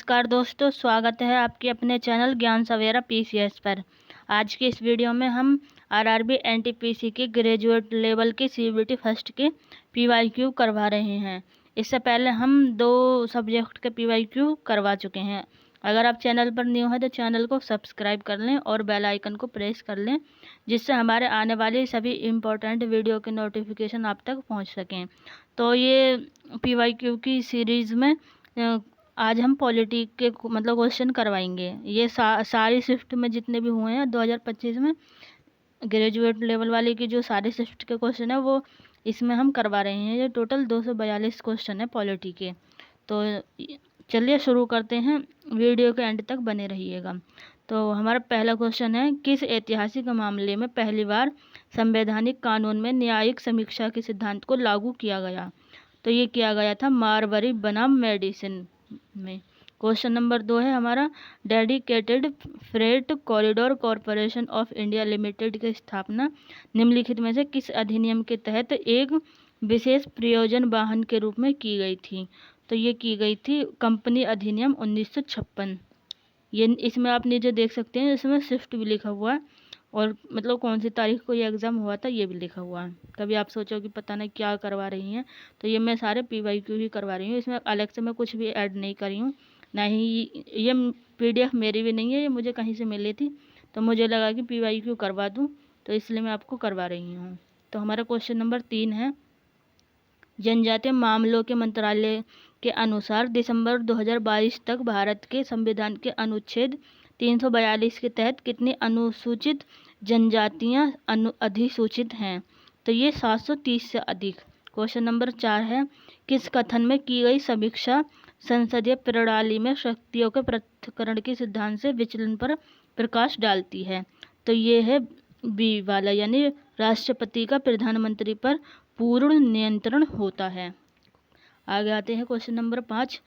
नमस्कार दोस्तों, स्वागत है आपके अपने चैनल ज्ञान सवेरा पीसीएस पर। आज की इस वीडियो में हम आरआरबी एनटीपीसी के ग्रेजुएट लेवल के सीबीटी फर्स्ट के पीवाईक्यू करवा रहे हैं। इससे पहले हम 2 सब्जेक्ट के पीवाईक्यू करवा चुके हैं। अगर आप चैनल पर न्यू हैं तो चैनल को सब्सक्राइब कर लें और बेल आइकन को प्रेस कर लें, जिससे हमारे आने वाली सभी इम्पोर्टेंट वीडियो के नोटिफिकेशन आप तक पहुँच सकें। तो ये पीवाईक्यू की सीरीज़ में आज हम पॉलिटी के क्वेश्चन करवाएंगे। ये सारी शिफ्ट में जितने भी हुए हैं 2025 में ग्रेजुएट लेवल वाले की जो सारी शिफ्ट के क्वेश्चन है वो इसमें हम करवा रहे हैं। ये टोटल 242 क्वेश्चन है पॉलिटी के। तो चलिए शुरू करते हैं, वीडियो के एंड तक बने रहिएगा। तो हमारा पहला क्वेश्चन है, किस ऐतिहासिक मामले में पहली बार संवैधानिक कानून में न्यायिक समीक्षा के सिद्धांत को लागू किया गया? तो ये किया गया था मारबरी बनाम मेडिसिन में। क्वेश्चन नंबर 2 है हमारा, dedicated freight corridor corporation of India limited की स्थापना निम्नलिखित में से किस अधिनियम के तहत एक विशेष प्रयोजन वाहन के रूप में की गई थी? तो ये की गई थी कंपनी अधिनियम 1956। ये इसमें आप नीचे देख सकते हैं, इसमें शिफ्ट भी लिखा हुआ है और कौन सी तारीख को ये एग्ज़ाम हुआ था ये भी लिखा हुआ है। कभी आप सोचो कि पता नहीं क्या करवा रही हैं, तो ये मैं सारे पीवाईक्यू ही करवा रही हूँ। इसमें अलग से मैं कुछ भी ऐड नहीं करी हूँ, ना ही ये पीडीएफ मेरी भी नहीं है, ये मुझे कहीं से मिली थी तो मुझे लगा कि पीवाईक्यू करवा दूँ, तो इसलिए मैं आपको करवा रही हूँ। तो हमारा क्वेश्चन नंबर 3 है, जनजातीय मामलों के मंत्रालय के अनुसार दिसंबर 2022 तक भारत के संविधान के अनुच्छेद 342 के तहत कितनी अनुसूचित जनजातियां अधिसूचित हैं? तो ये 730 से अधिक। क्वेश्चन नंबर 4 है, किस कथन में की गई समीक्षा संसदीय प्रणाली में शक्तियों के पृथक्करण के सिद्धांत से विचलन पर प्रकाश डालती है? तो ये है बी वाला, यानी राष्ट्रपति का प्रधानमंत्री पर पूर्ण नियंत्रण होता है। आगे आते हैं क्वेश्चन नंबर 5,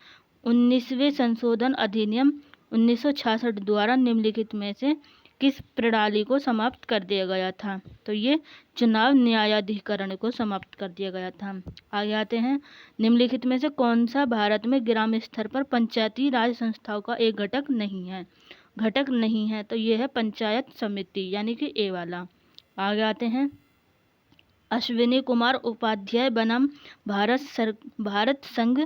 19वें संशोधन अधिनियम 1966 द्वारा निम्नलिखित में से किस प्रणाली को समाप्त कर दिया गया था? तो ये चुनाव न्यायाधिकरण को समाप्त कर दिया गया था। आगे आते हैं, निम्नलिखित में से कौन सा भारत में ग्राम स्तर पर पंचायती राज संस्थाओं का एक घटक नहीं है? तो ये है पंचायत समिति, यानी कि ए वाला। आगे आते हैं, अश्विनी कुमार उपाध्याय बनाम भारत संघ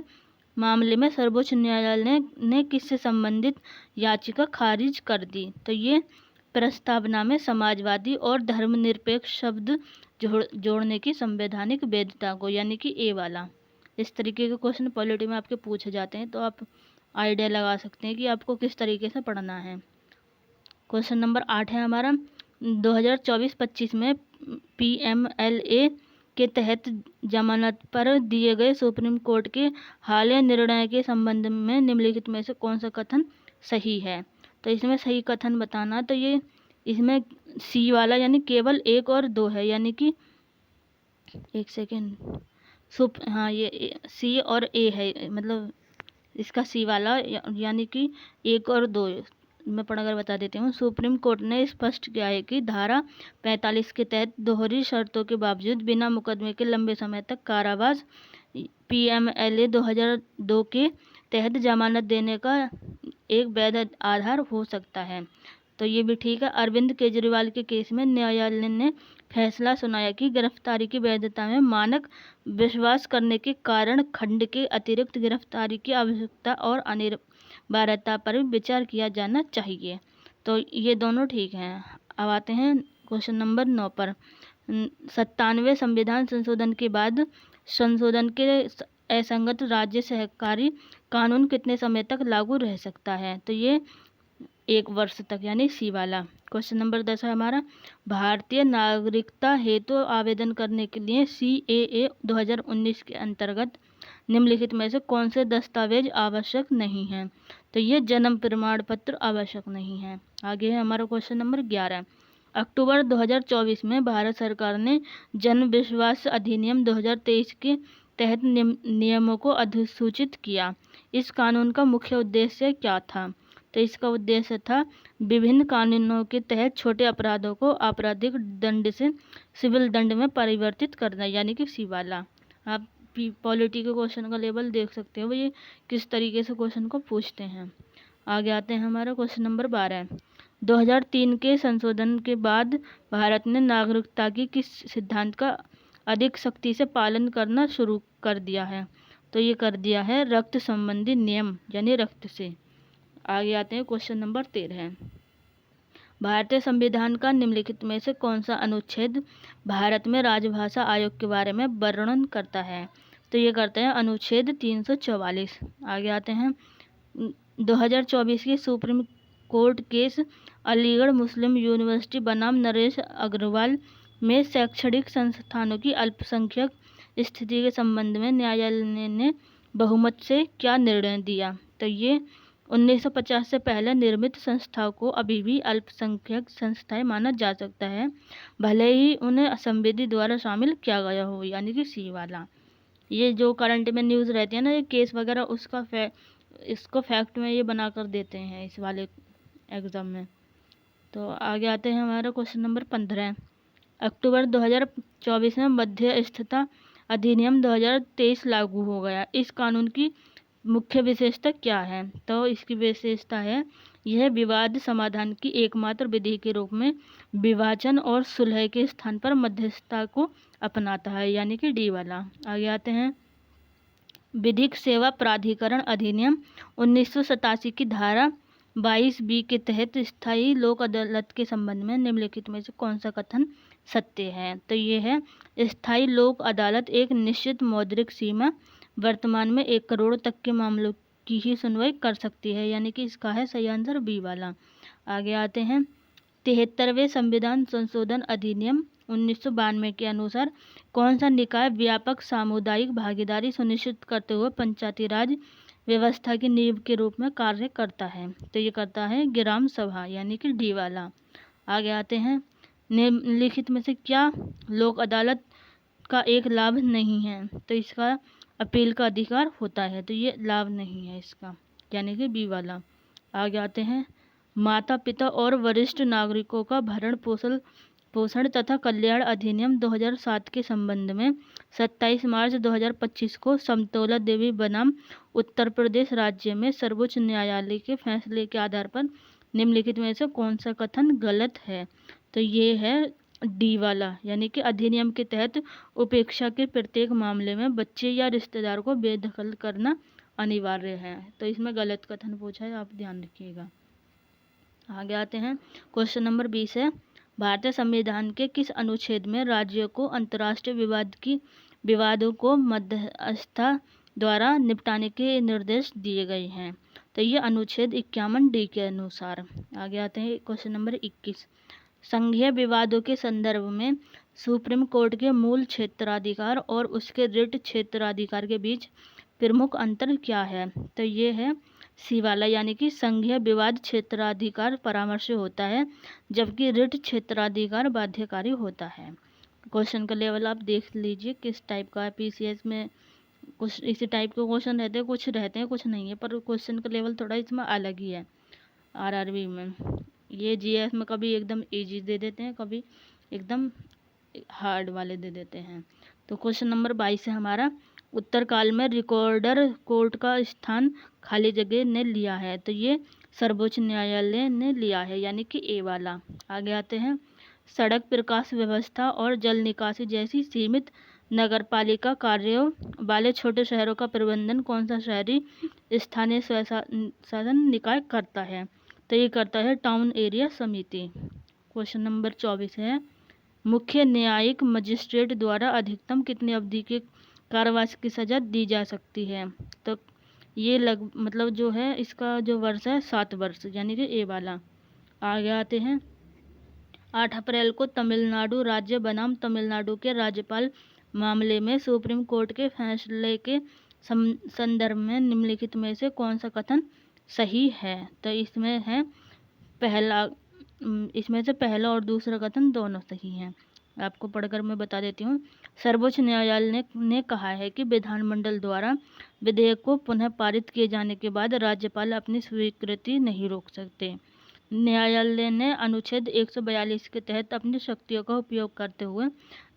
मामले में सर्वोच्च न्यायालय ने किससे संबंधित याचिका खारिज कर दी? तो ये प्रस्तावना में समाजवादी और धर्मनिरपेक्ष शब्द जोड़ने की संवैधानिक वैधता को, यानी कि ए वाला। इस तरीके के क्वेश्चन पॉलिटी में आपके पूछे जाते हैं, तो आप आइडिया लगा सकते हैं कि आपको किस तरीके से पढ़ना है। क्वेश्चन नंबर 8 है हमारा, 2024-25 में पीएमएलए के तहत जमानत पर दिए गए सुप्रीम कोर्ट के हालिया निर्णय के संबंध में निम्नलिखित में से कौन सा कथन सही है? तो इसमें सही कथन बताना, तो ये इसमें सी वाला, यानी केवल 1 और 2 है, यानी कि एक सेकेंड, ये सी और ए है, इसका सी वाला, यानी कि 1 और 2 मैं पढ़कर बता देती हूँ। सुप्रीम कोर्ट ने स्पष्ट किया है कि धारा 45 के तहत दोहरी शर्तों के बावजूद बिना मुकदमे के लंबे समय तक कारावास पीएमएलए 2002 के तहत जमानत देने का एक वैध आधार हो सकता है। तो ये भी ठीक है। अरविंद केजरीवाल के केस में न्यायालय ने फैसला सुनाया कि गिरफ्तारी की वैधता में मानक विश्वास करने के कारण खंड के अतिरिक्त गिरफ्तारी की आवश्यकता और अनिवार्यता पर विचार किया जाना चाहिए। तो ये दोनों ठीक हैं। अब आते हैं क्वेश्चन नंबर 9 पर, 97वें संविधान संशोधन के बाद संशोधन के असंगत राज्य सहकारी कानून कितने समय तक लागू रह सकता है? तो ये 1 वर्ष तक, यानी सी वाला। क्वेश्चन नंबर 10 है हमारा, भारतीय नागरिकता हेतु आवेदन करने के लिए CAA 2019 के अंतर्गत निम्नलिखित में से कौन से दस्तावेज आवश्यक नहीं हैं? तो ये जन्म प्रमाण पत्र आवश्यक नहीं है। आगे है हमारा क्वेश्चन नंबर 11, अक्टूबर 2024 में भारत सरकार ने जन विश्वास अधिनियम 2023 के तहत नियमों को अधिसूचित किया। इस कानून का मुख्य उद्देश्य क्या था? तो इसका उद्देश्य था विभिन्न कानूनों के तहत छोटे अपराधों को आपराधिक दंड से सिविल दंड में परिवर्तित करना, यानी कि सी वाला। आप पॉलिटी के क्वेश्चन का लेवल देख सकते हो, ये किस तरीके से क्वेश्चन को पूछते हैं। आगे आते हैं हमारा क्वेश्चन नंबर 12। 2003 के संशोधन के बाद भारत ने नागरिकता की किस सिद्धांत का अधिक सख्ती से पालन करना शुरू कर दिया है? तो ये कर दिया है रक्त संबंधी नियम यानी रक्त से। आगे आते हैं क्वेश्चन नंबर 13। भारतीय संविधान का निम्नलिखित में से कौन सा अनुच्छेद भारत में राजभाषा आयोग के बारे में वर्णन करता है? तो ये करते हैं अनुच्छेद 344। आगे आते हैं 2024 की सुप्रीम कोर्ट केस अलीगढ़ मुस्लिम यूनिवर्सिटी बनाम नरेश अग्रवाल में शैक्षणिक संस्थानों की अल्पसंख्यक स्थिति के संबंध में न्यायालय ने बहुमत से क्या निर्णय दिया? तो ये 1950 से पहले निर्मित संस्थाओं को अभी भी अल्पसंख्यक संस्थाएं माना जा सकता है, भले ही उन्हें संविधि द्वारा शामिल किया गया हो, यानी कि सी वाला। ये जो करंट में न्यूज़ रहती है ना, ये केस वगैरह, उसका इसको फैक्ट में ये बना कर देते हैं इस वाले एग्ज़ाम में। तो आगे आते हैं हमारा क्वेश्चन नंबर 15। अक्टूबर 2024 में मध्यस्थता अधिनियम 2023 लागू हो गया। इस कानून की मुख्य विशेषता क्या है? तो इसकी विशेषता है यह विवाद समाधान की एकमात्र विधि के रूप में विभाजन और सुलह के स्थान पर मध्यस्थता को अपनाता है, यानी कि डी वाला। आगे आते हैं विधिक सेवा प्राधिकरण अधिनियम 1987 की धारा 22B के तहत स्थायी लोक अदालत के संबंध में निम्नलिखित में से कौन सा कथन सत्य है? तो ये है स्थायी लोक अदालत एक निश्चित मौद्रिक सीमा वर्तमान में 1 करोड़ तक के मामलों की ही सुनवाई कर सकती है, यानी कि इसका है सही आंसर बी वाला। आगे आते हैं 73वें संविधान संशोधन अधिनियम 1992 के अनुसार कौन सा निकाय व्यापक सामुदायिक भागीदारी सुनिश्चित करते हुए पंचायती राज व्यवस्था की नींव के रूप में कार्य करता है? तो ये करता है ग्राम सभा, यानी कि डी वाला। आगे आते हैं निम्नलिखित में से क्या लोक अदालत का एक लाभ नहीं है? तो इसका अपील का अधिकार होता है, तो ये लाभ नहीं है इसका, यानी कि बी वाला। आगे आते हैं माता पिता और वरिष्ठ नागरिकों का भरण पोषण तथा कल्याण अधिनियम 2007 के संबंध में 27 मार्च 2025 को समतोला देवी बनाम उत्तर प्रदेश राज्य में सर्वोच्च न्यायालय के फैसले के आधार पर निम्नलिखित में से कौन सा कथन गलत है? तो ये है डी वाला, यानी कि अधिनियम के तहत उपेक्षा के प्रत्येक मामले में बच्चे या रिश्तेदार को बेदखल करना अनिवार्य है। तो इसमें गलत कथन पूछा है, आप ध्यान रखिएगा। आगे आते हैं क्वेश्चन नंबर 20 है भारतीय संविधान के किस अनुच्छेद में राज्यों को अंतर्राष्ट्रीय विवादों को मध्यस्थता द्वारा निपटाने के निर्देश दिए गए हैं? तो ये अनुच्छेद 51D के अनुसार। आगे आते हैं क्वेश्चन नंबर 21। संघीय विवादों के संदर्भ में सुप्रीम कोर्ट के मूल क्षेत्राधिकार और उसके रिट क्षेत्राधिकार के बीच प्रमुख अंतर क्या है? तो ये है सी वाला, यानी कि संघीय विवाद क्षेत्राधिकार परामर्श होता है, जबकि रिट क्षेत्राधिकार बाध्यकारी होता है। क्वेश्चन का लेवल आप देख लीजिए किस टाइप का है। पीसीएस में कुछ इसी टाइप के क्वेश्चन रहते हैं, कुछ नहीं है, पर क्वेश्चन का लेवल थोड़ा इसमें अलग ही है। आरआरबी में ये जीएस में कभी एकदम इजी दे देते हैं, कभी एकदम हार्ड वाले दे देते हैं। तो क्वेश्चन नंबर 22 है हमारा उत्तरकाल में रिकॉर्डर कोर्ट का स्थान खाली जगह ने लिया है? तो ये सर्वोच्च न्यायालय ने लिया है, यानी कि ए वाला। आगे आते हैं सड़क प्रकाश व्यवस्था और जल निकासी जैसी सीमित नगरपालिका कार्यों वाले छोटे शहरों का प्रबंधन कौन सा शहरी स्थानीय स्वशासन निकाय करता है? तो ये करता है टाउन एरिया समिति। क्वेश्चन नंबर 24 है मुख्य न्यायिक मजिस्ट्रेट द्वारा अधिकतम कितनी अवधि के कारावास की सजा दी जा सकती है? तो ये मतलब जो है इसका जो वर्ष है 7 वर्ष, यानी कि ए वाला। आगे आते हैं 8 अप्रैल को तमिलनाडु राज्य बनाम तमिलनाडु के राज्यपाल मामले में सुप्रीम कोर्ट के फैसले के संदर्भ में निम्नलिखित में से कौन सा कथन सही है? तो इसमें से पहला और दूसरा कथन दोनों सही हैं। आपको पढ़कर मैं बता देती हूँ। सर्वोच्च न्यायालय ने कहा है कि विधानमंडल द्वारा विधेयक को पुनः पारित किए जाने के बाद राज्यपाल अपनी स्वीकृति नहीं रोक सकते। न्यायालय ने अनुच्छेद 142 के तहत अपनी शक्तियों का उपयोग करते हुए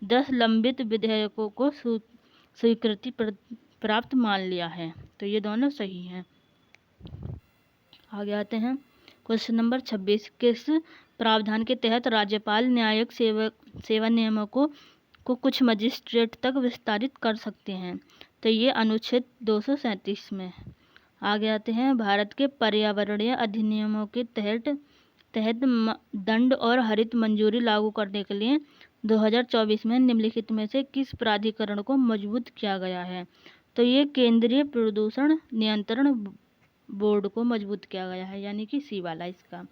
10 लंबित विधेयकों को स्वीकृति प्राप्त मान लिया है। तो ये दोनों सही हैं। आगे आते हैं क्वेश्चन नंबर 26। किस प्रावधान के तहत राज्यपाल न्यायिक सेवा नियमों को कुछ मजिस्ट्रेट तक विस्तारित कर सकते हैं? तो ये अनुच्छेद 237 में। आगे आते हैं भारत के पर्यावरणीय अधिनियमों के तहत दंड और हरित मंजूरी लागू करने के लिए 2024 में निम्नलिखित में से किस प्राधिकरण को मजबूत किया गया है? तो ये केंद्रीय प्रदूषण नियंत्रण बोर्ड को मजबूत किया गया है, यानी कि सी वाला इसका।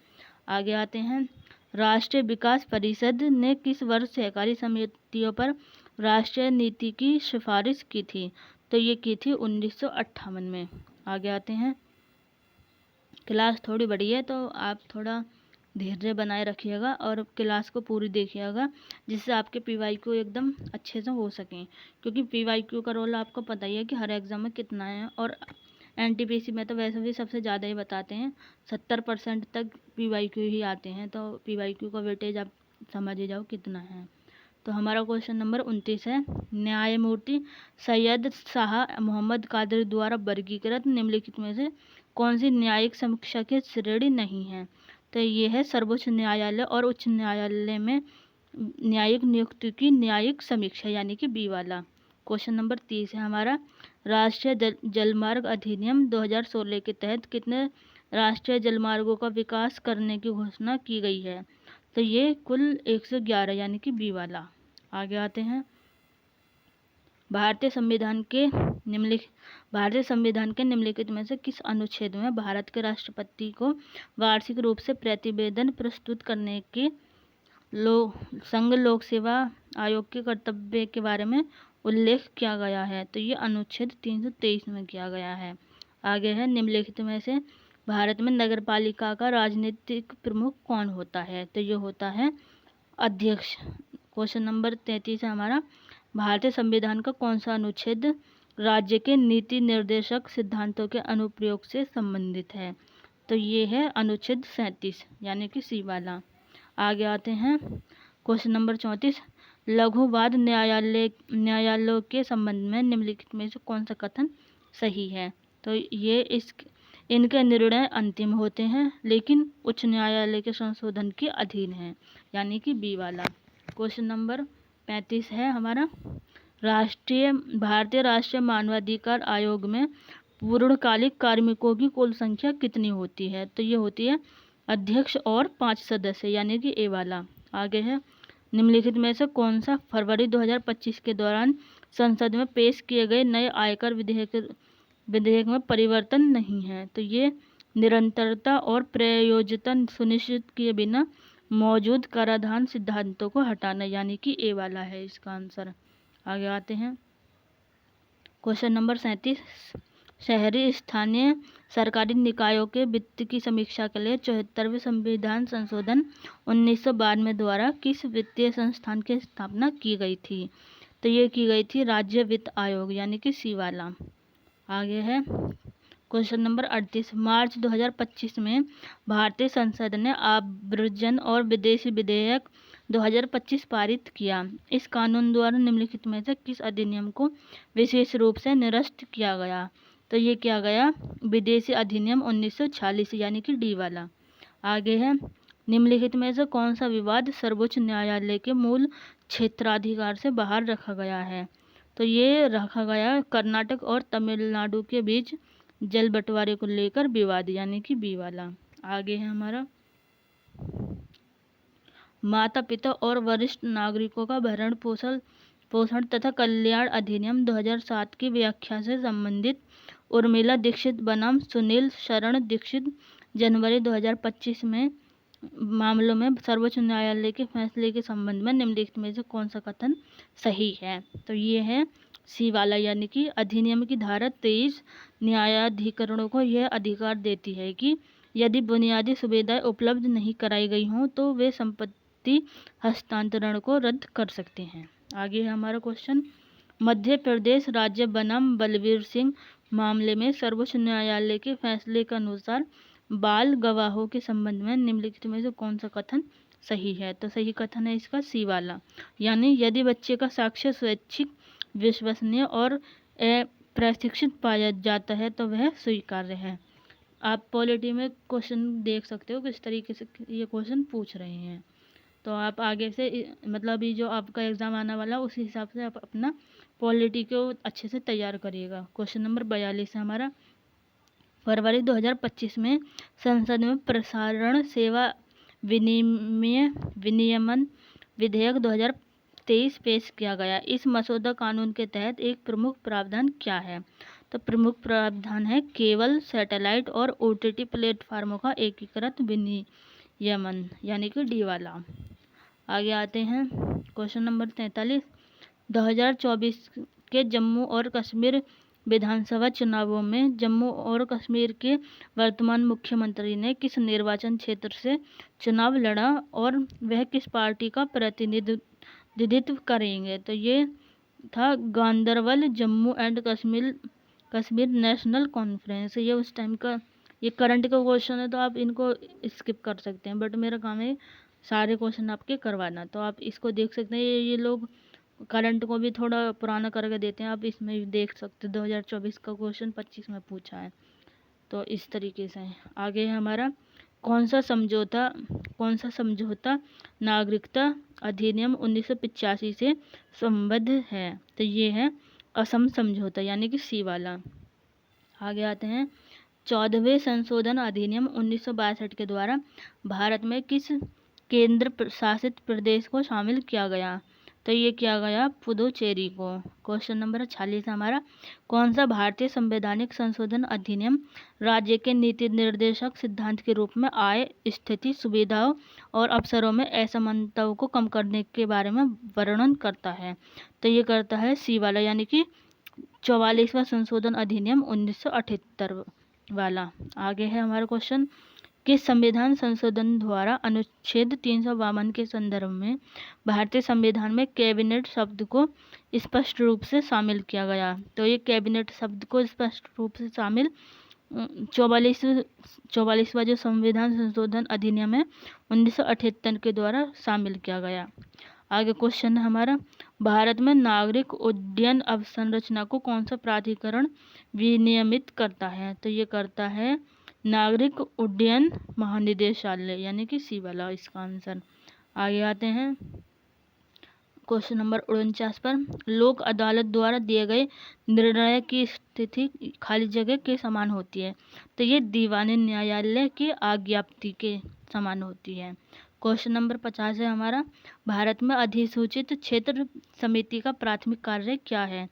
आगे आते हैं राष्ट्रीय विकास परिषद ने किस वर्ष सहकारी समितियों पर राष्ट्रीय नीति की सिफारिश की थी? तो ये की थी 1958 में। आगे आते हैं, क्लास थोड़ी बड़ी है तो आप थोड़ा धैर्य बनाए रखिएगा और क्लास को पूरी देखिएगा, जिससे आपके पीवाईक्यू एकदम अच्छे से हो सकें, क्योंकि पीवाईक्यू का रोल आपको पता ही है कि हर एग्ज़ाम में कितना है, और एनटीपीसी में तो वैसे भी सबसे ज़्यादा ही बताते हैं, 70% तक पीवाईक्यू ही आते हैं, तो पीवाईक्यू का वेटेज आप समझ ही जाओ कितना है। तो हमारा क्वेश्चन नंबर 29 है, न्यायमूर्ति सैयद शाह मोहम्मद कादरी द्वारा वर्गीकृत निम्नलिखित में से कौन सी न्यायिक समीक्षा की श्रेणी नहीं है? तो ये है सर्वोच्च न्यायालय और उच्च न्यायालय में न्यायिक नियुक्ति की न्यायिक समीक्षा, यानी कि बी वाला। क्वेश्चन नंबर 30 है हमारा, राष्ट्रीय जलमार्ग अधिनियम 2016 के तहत कितने राष्ट्रीय जलमार्गों का विकास करने की घोषणा की गई है? तो ये कुल 111, यानी कि बी वाला। आगे आते हैं, भारतीय संविधान के निम्नलिखित में से किस अनुच्छेद में भारत के राष्ट्रपति को वार्षिक रूप से प्रतिवेदन प्रस्तुत करने के संघ लोक सेवा आयोग के कर्तव्य के बारे में उल्लेख किया गया है? तो ये अनुच्छेद 323 में किया गया है। आगे है, निम्नलिखित में से भारत में नगरपालिका का राजनीतिक प्रमुख कौन होता है? तो ये होता है अध्यक्ष। क्वेश्चन नंबर 33 है हमारा, भारतीय संविधान का कौन सा अनुच्छेद राज्य के नीति निर्देशक सिद्धांतों के अनुप्रयोग से संबंधित है? तो ये है अनुच्छेद 37, यानी कि सी वाला। आगे आते हैं, क्वेश्चन नंबर 34, लघुवाद न्यायालयों के संबंध में निम्नलिखित में से कौन सा कथन सही है? तो ये इनके निर्णय अंतिम होते हैं लेकिन उच्च न्यायालय के संशोधन के अधीन है, यानी कि बी वाला। क्वेश्चन नंबर 35 है हमारा, भारतीय राष्ट्रीय मानवाधिकार आयोग में पूर्णकालिक कार्मिकों की कुल संख्या कितनी होती है? तो ये होती है अध्यक्ष और 5 सदस्य, यानी कि ए वाला। आगे है, निम्नलिखित में से कौन सा फरवरी 2025 के दौरान संसद में पेश किए गए नए आयकर विधेयक में परिवर्तन नहीं है? तो ये निरंतरता और प्रयोज्यता सुनिश्चित किए बिना मौजूद कराधान सिद्धांतों को हटाना, यानी कि ए वाला है इसका आंसर। आगे आते हैं, क्वेश्चन नंबर 37, शहरी स्थानीय सरकारी निकायों के वित्त की समीक्षा के लिए 74वें संविधान संशोधन 1992 द्वारा किस वित्तीय संस्थान की स्थापना की गई थी? तो ये की गई थी राज्य वित्त आयोग, यानी कि सी वाला। आगे है, क्वेश्चन नंबर 38, मार्च 2025 में भारतीय संसद ने आव्रजन और विदेशी विधेयक 2025 पारित किया। इस कानून द्वारा निम्नलिखित में से किस अधिनियम को विशेष रूप से निरस्त किया गया? तो ये किया गया विदेशी अधिनियम 1946, यानी कि डी वाला। आगे है, निम्नलिखित में से कौन सा विवाद सर्वोच्च न्यायालय के मूल क्षेत्राधिकार से बाहर रखा गया है? तो ये रखा गया कर्नाटक और तमिलनाडु के बीच जल बंटवारे को लेकर विवाद, यानी कि बी वाला। आगे है हमारा, माता पिता और वरिष्ठ नागरिकों का भरण पोषण तथा कल्याण अधिनियम 2007 की व्याख्या से संबंधित उर्मिला दीक्षित बनाम सुनील शरण दीक्षित जनवरी 2025 में मामलों में सर्वोच्च न्यायालय के फैसले के संबंध में निम्नलिखित में से कौन सा कथन सही है? तो ये है सी वाला, यानी कि अधिनियम की धारा 23 न्यायाधिकरणों को यह अधिकार देती है कि यदि बुनियादी सुविधाएं उपलब्ध नहीं कराई गई हों तो वे संपत्ति हस्तांतरण को रद्द कर सकते हैं। आगे है हमारा क्वेश्चन, मध्य प्रदेश राज्य बनाम बलवीर सिंह मामले में सर्वोच्च न्यायालय के फैसले के अनुसार बाल गवाहों के संबंध में निम्नलिखित में से कौन सा कथन सही है? तो सही कथन है इसका सी वाला, यानी यदि बच्चे का साक्ष्य स्वैच्छिक, विश्वसनीय और प्रशिक्षित पाया जाता है तो वह स्वीकार्य है। आप पॉलिटी में क्वेश्चन देख सकते हो किस तरीके से ये क्वेश्चन पूछ रहे हैं। तो आप आगे से मतलब ये जो आपका एग्ज़ाम आने वाला उस हिसाब से आप अपना पॉलिटी को अच्छे से तैयार करिएगा। क्वेश्चन नंबर 42 है हमारा, फरवरी 2025 में संसद में प्रसारण सेवा विनियमन विधेयक 2023 पेश किया गया। इस मसौदा कानून के तहत एक प्रमुख प्रावधान क्या है? तो प्रमुख प्रावधान है केबल, सैटेलाइट और OTT प्लेटफार्मों का एकीकृत विनियमन, यानी कि डी वाला। आगे आते हैं क्वेश्चन नंबर 43, 2024 के जम्मू और कश्मीर विधानसभा चुनावों में जम्मू और कश्मीर के वर्तमान मुख्यमंत्री ने किस निर्वाचन क्षेत्र से चुनाव लड़ा और वह किस पार्टी का प्रतिनिधित्व करेंगे? तो ये था Ganderbal Jammu and Kashmir national conference. ये उस टाइम का, ये करंट का क्वेश्चन है तो आप इनको स्किप कर सकते हैं, बट मेरा काम है सारे क्वेश्चन आपके करवाना, तो आप इसको देख सकते हैं। ये लोग करंट को भी थोड़ा पुराना करके देते हैं, आप इसमें भी देख सकते हैं। 2024 का क्वेश्चन 25 में पूछा है, तो इस तरीके से आगे है हमारा कौन सा समझौता नागरिकता अधिनियम 1985 से संबद्ध है? तो ये है असम समझौता, यानी कि सी वाला। आगे आते हैं 14वें संशोधन अधिनियम 1962 के द्वारा भारत में किस केंद्र शासित प्रदेश को शामिल किया गया? तो ये किया गया पुदुचेरी को। क्वेश्चन नंबर 46 हमारा, कौन सा भारतीय संवैधानिक संशोधन अधिनियम राज्य के नीति निर्देशक सिद्धांत के रूप में आय, स्थिति, सुविधाओं और अवसरों में असमानताओं को कम करने के बारे में वर्णन करता है? तो ये करता है सी वाला, यानी कि 44वां संशोधन अधिनियम 1978 वाला। आगे है हमारा क्वेश्चन, किस संविधान संशोधन द्वारा अनुच्छेद 352 के संदर्भ में भारतीय संविधान में कैबिनेट शब्द को स्पष्ट रूप से शामिल किया गया? तो ये कैबिनेट शब्द को स्पष्ट रूप से शामिल 44वां जो संविधान संशोधन अधिनियम है 1978 के द्वारा शामिल किया गया। आगे क्वेश्चन है हमारा, भारत में नागरिक उड्डयन अवसंरचना को कौन सा प्राधिकरण विनियमित करता है? तो ये करता है नागरिक उड्डयन महानिदेशालय, यानी कि सी वाला इसका आंसर। आगे आते हैं क्वेश्चन नंबर 49 पर, लोक अदालत द्वारा दिए गए निर्णय की स्थिति खाली जगह के समान होती है? तो ये दीवानी न्यायालय के आज्ञाप्ति के समान होती है। क्वेश्चन नंबर 50 है हमारा, भारत में अधिसूचित क्षेत्र समिति का प्राथमिक कार्य क्या है?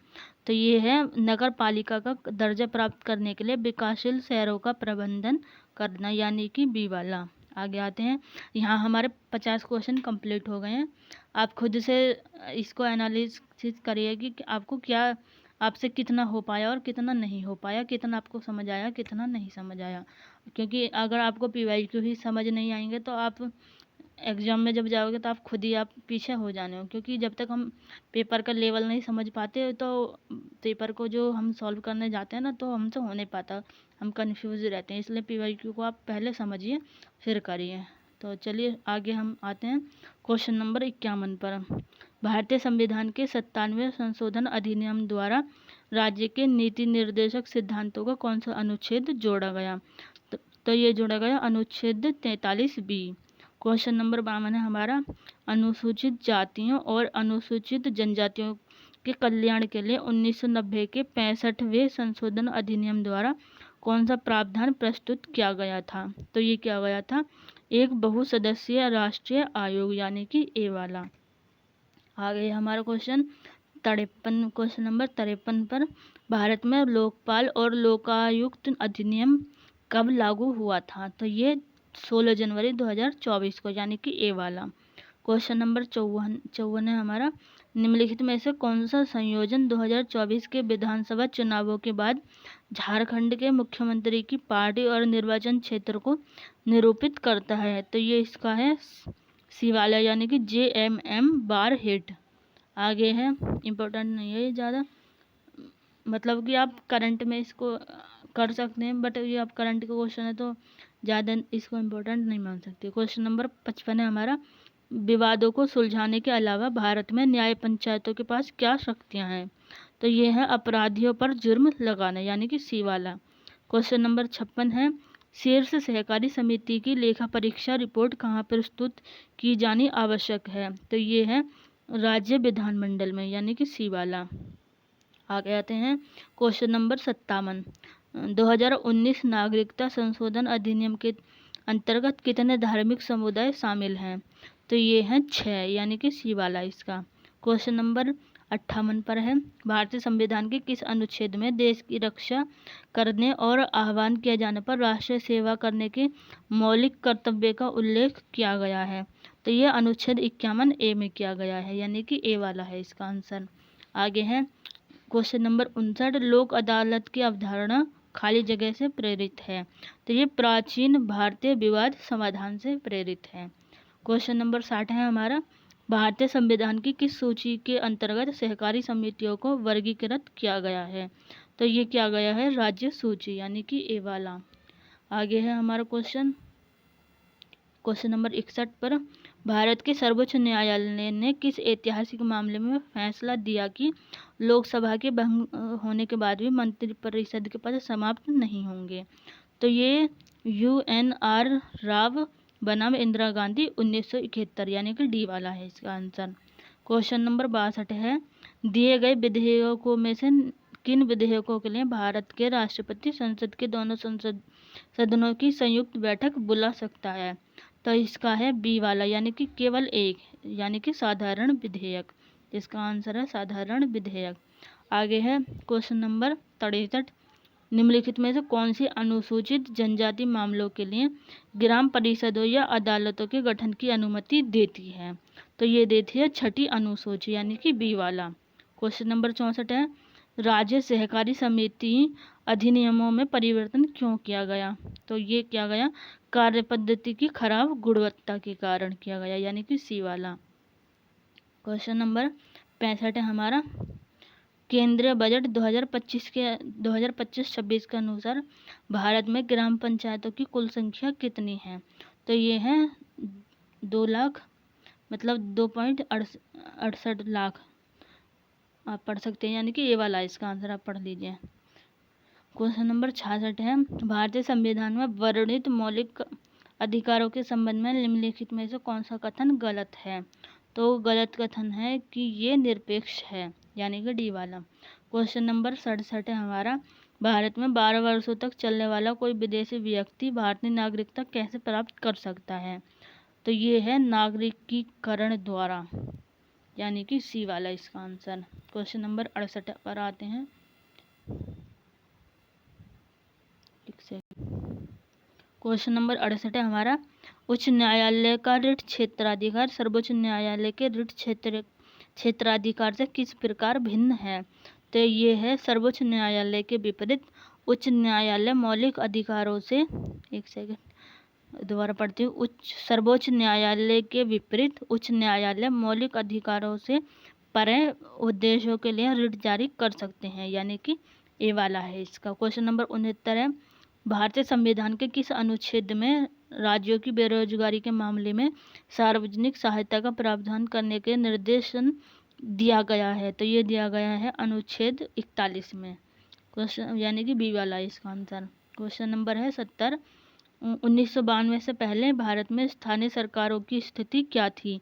तो ये है नगर पालिका का दर्जा प्राप्त करने के लिए विकासशील शहरों का प्रबंधन करना, यानी कि बी वाला। आगे आते हैं, यहाँ हमारे 50 क्वेश्चन कंप्लीट हो गए हैं। आप खुद से इसको एनालिसिस करिए कि आपको क्या, आपसे कितना हो पाया और कितना नहीं हो पाया, कितना आपको समझ आया, कितना नहीं समझ आया। क्योंकि अगर आपको PYQ ही समझ नहीं आएंगे तो आप एग्ज़ाम में जब जाओगे तो आप खुद ही आप पीछे हो जाने हो, क्योंकि जब तक हम पेपर का लेवल नहीं समझ पाते तो पेपर को जो हम सॉल्व करने जाते हैं ना तो हमसे हो नहीं पाता, हम कंफ्यूज रहते हैं। इसलिए PYQ को आप पहले समझिए फिर करिए। तो चलिए आगे हम आते हैं क्वेश्चन नंबर 51 पर, भारतीय संविधान के 97वें संशोधन अधिनियम द्वारा राज्य के नीति निर्देशक सिद्धांतों का कौन सा अनुच्छेद जोड़ा गया? तो ये जोड़ा गया अनुच्छेद 43B। क्वेश्चन नंबर 52 है हमारा, अनुसूचित जातियों और अनुसूचित जनजातियों के कल्याण के लिए 1990 के 65वें संशोधन अधिनियम द्वारा कौन सा प्रावधान प्रस्तुत किया गया था? तो ये किया गया था एक बहुसदस्यीय राष्ट्रीय आयोग, यानी कि ए वाला। आगे हमारा क्वेश्चन 53, क्वेश्चन नंबर 53 पर, भारत में लोकपाल और लोकायुक्त अधिनियम कब लागू हुआ था? तो ये 16 जनवरी 2024 को, यानी कि ए वाला। क्वेश्चन नंबर 54 है हमारा, निम्नलिखित में से कौन सा संयोजन 2024 के विधानसभा चुनावों के बाद झारखंड के मुख्यमंत्री की पार्टी और निर्वाचन क्षेत्र को निरूपित करता है? तो ये इसका है सी वाला, यानी कि JMM बार हिट। आगे है, इम्पोर्टेंट नहीं है ये ज़्यादा, मतलब कि आप करंट में इसको कर सकते हैं, बट ये आप करंट का क्वेश्चन है तो ज़्यादा इसको इम्पोर्टेंट नहीं मान सकते। क्वेश्चन नंबर 55 है हमारा, विवादों को सुलझाने के अलावा भारत में न्याय पंचायतों के पास क्या शक्तियां हैं? तो ये है अपराधियों पर जुर्म लगाना, यानी कि सी वाला। क्वेश्चन नंबर 56 है, शीर्ष सहकारी समिति की लेखा परीक्षा रिपोर्ट कहाँ प्रस्तुत की जानी आवश्यक है? तो ये है राज्य विधानमंडल में, यानी कि सी वाला। आगे आते हैं क्वेश्चन नंबर 57। 2019 नागरिकता संशोधन अधिनियम के अंतर्गत कितने धार्मिक समुदाय शामिल हैं? तो ये हैं 6, यानी कि सी वाला इसका। क्वेश्चन नंबर 58 पर है, भारतीय संविधान के किस अनुच्छेद में देश की रक्षा करने और आह्वान किया जाने पर राष्ट्रीय सेवा करने के मौलिक कर्तव्य का उल्लेख किया गया है? तो ये अनुच्छेद 51A में किया गया है, यानी कि ए वाला है इसका आंसर। आगे है क्वेश्चन नंबर 59। लोक अदालत की अवधारणा खाली जगह से प्रेरित है? तो ये प्राचीन भारतीय विवाद समाधान से प्रेरित है। क्वेश्चन नंबर 60 है हमारा, भारतीय संविधान की किस सूची के अंतर्गत सहकारी समितियों को वर्गीकृत किया गया है? तो ये किया गया है राज्य सूची, यानी कि ए वाला। आगे है हमारा क्वेश्चन नंबर 61 पर, भारत के सर्वोच्च न्यायालय ने किस ऐतिहासिक मामले में फैसला दिया कि लोकसभा के भंग होने के बाद भी मंत्रिपरिषद के पद समाप्त नहीं होंगे? तो ये UNR राव बनाम इंदिरा गांधी 1971, यानी कि डी वाला है इसका आंसर। क्वेश्चन नंबर 62 है, दिए गए विधेयकों में से किन विधेयकों के लिए भारत के राष्ट्रपति संसद के दोनों सदनों की संयुक्त बैठक बुला सकता है? तो इसका है बी वाला, यानी कि केवल एक, यानी कि साधारण विधेयक। इसका आंसर है साधारण विधेयक। आगे है क्वेश्चन नंबर 63। निम्नलिखित में से कौन सी अनुसूचित जनजाति मामलों के लिए ग्राम परिषदों या अदालतों के गठन की अनुमति देती है? तो ये देती है 6ठी अनुसूची, यानी कि बी वाला। क्वेश्चन नंबर 64 है, राज्य सहकारी समिति अधिनियमों में परिवर्तन क्यों किया गया? तो ये किया गया कार्य पद्धति की खराब गुणवत्ता के कारण किया गया, यानी कि सी वाला। क्वेश्चन नंबर 65 है हमारा, केंद्रीय बजट 2025-26 के अनुसार भारत में ग्राम पंचायतों की कुल संख्या कितनी है? तो ये है 2 लाख, मतलब 2.68 लाख आप पढ़ सकते हैं, यानी कि ये वाला इसका आंसर आप पढ़ लीजिए। क्वेश्चन नंबर 66 है, भारतीय संविधान में वर्णित मौलिक अधिकारों के संबंध में निम्नलिखित में से कौन सा कथन गलत है? तो गलत कथन है कि ये निरपेक्ष है, यानी कि डी वाला। क्वेश्चन नंबर 67 है हमारा, भारत में 12 वर्षों तक चलने वाला कोई विदेशी व्यक्ति भारतीय नागरिकता कैसे प्राप्त कर सकता है? तो ये है नागरिकीकरण द्वारा, यानी कि सी वाला इसका आंसर। क्वेश्चन नंबर 68 पर आते हैं। क्वेश्चन नंबर 68 है हमारा, उच्च न्यायालय का रिट क्षेत्राधिकार सर्वोच्च न्यायालय के रिट क्षेत्राधिकार से किस प्रकार भिन्न है? तो ये है सर्वोच्च न्यायालय के विपरीत उच्च न्यायालय मौलिक अधिकारों से, एक सेकंड दोबारा पढ़ती हूँ, सर्वोच्च न्यायालय के विपरीत उच्च न्यायालय मौलिक अधिकारों से परे उद्देश्यों के लिए रिट जारी कर सकते हैं, यानी कि ए वाला है इसका। क्वेश्चन नंबर 69 है, भारतीय संविधान के किस अनुच्छेद में राज्यों की बेरोजगारी के मामले में सार्वजनिक सहायता का प्रावधान करने के निर्देशन दिया गया है? तो ये दिया गया है अनुच्छेद 41 में। क्वेश्चन, यानी कि बी वाला इसका आंसर। क्वेश्चन नंबर है 70, 1992 से पहले भारत में स्थानीय सरकारों की स्थिति क्या थी?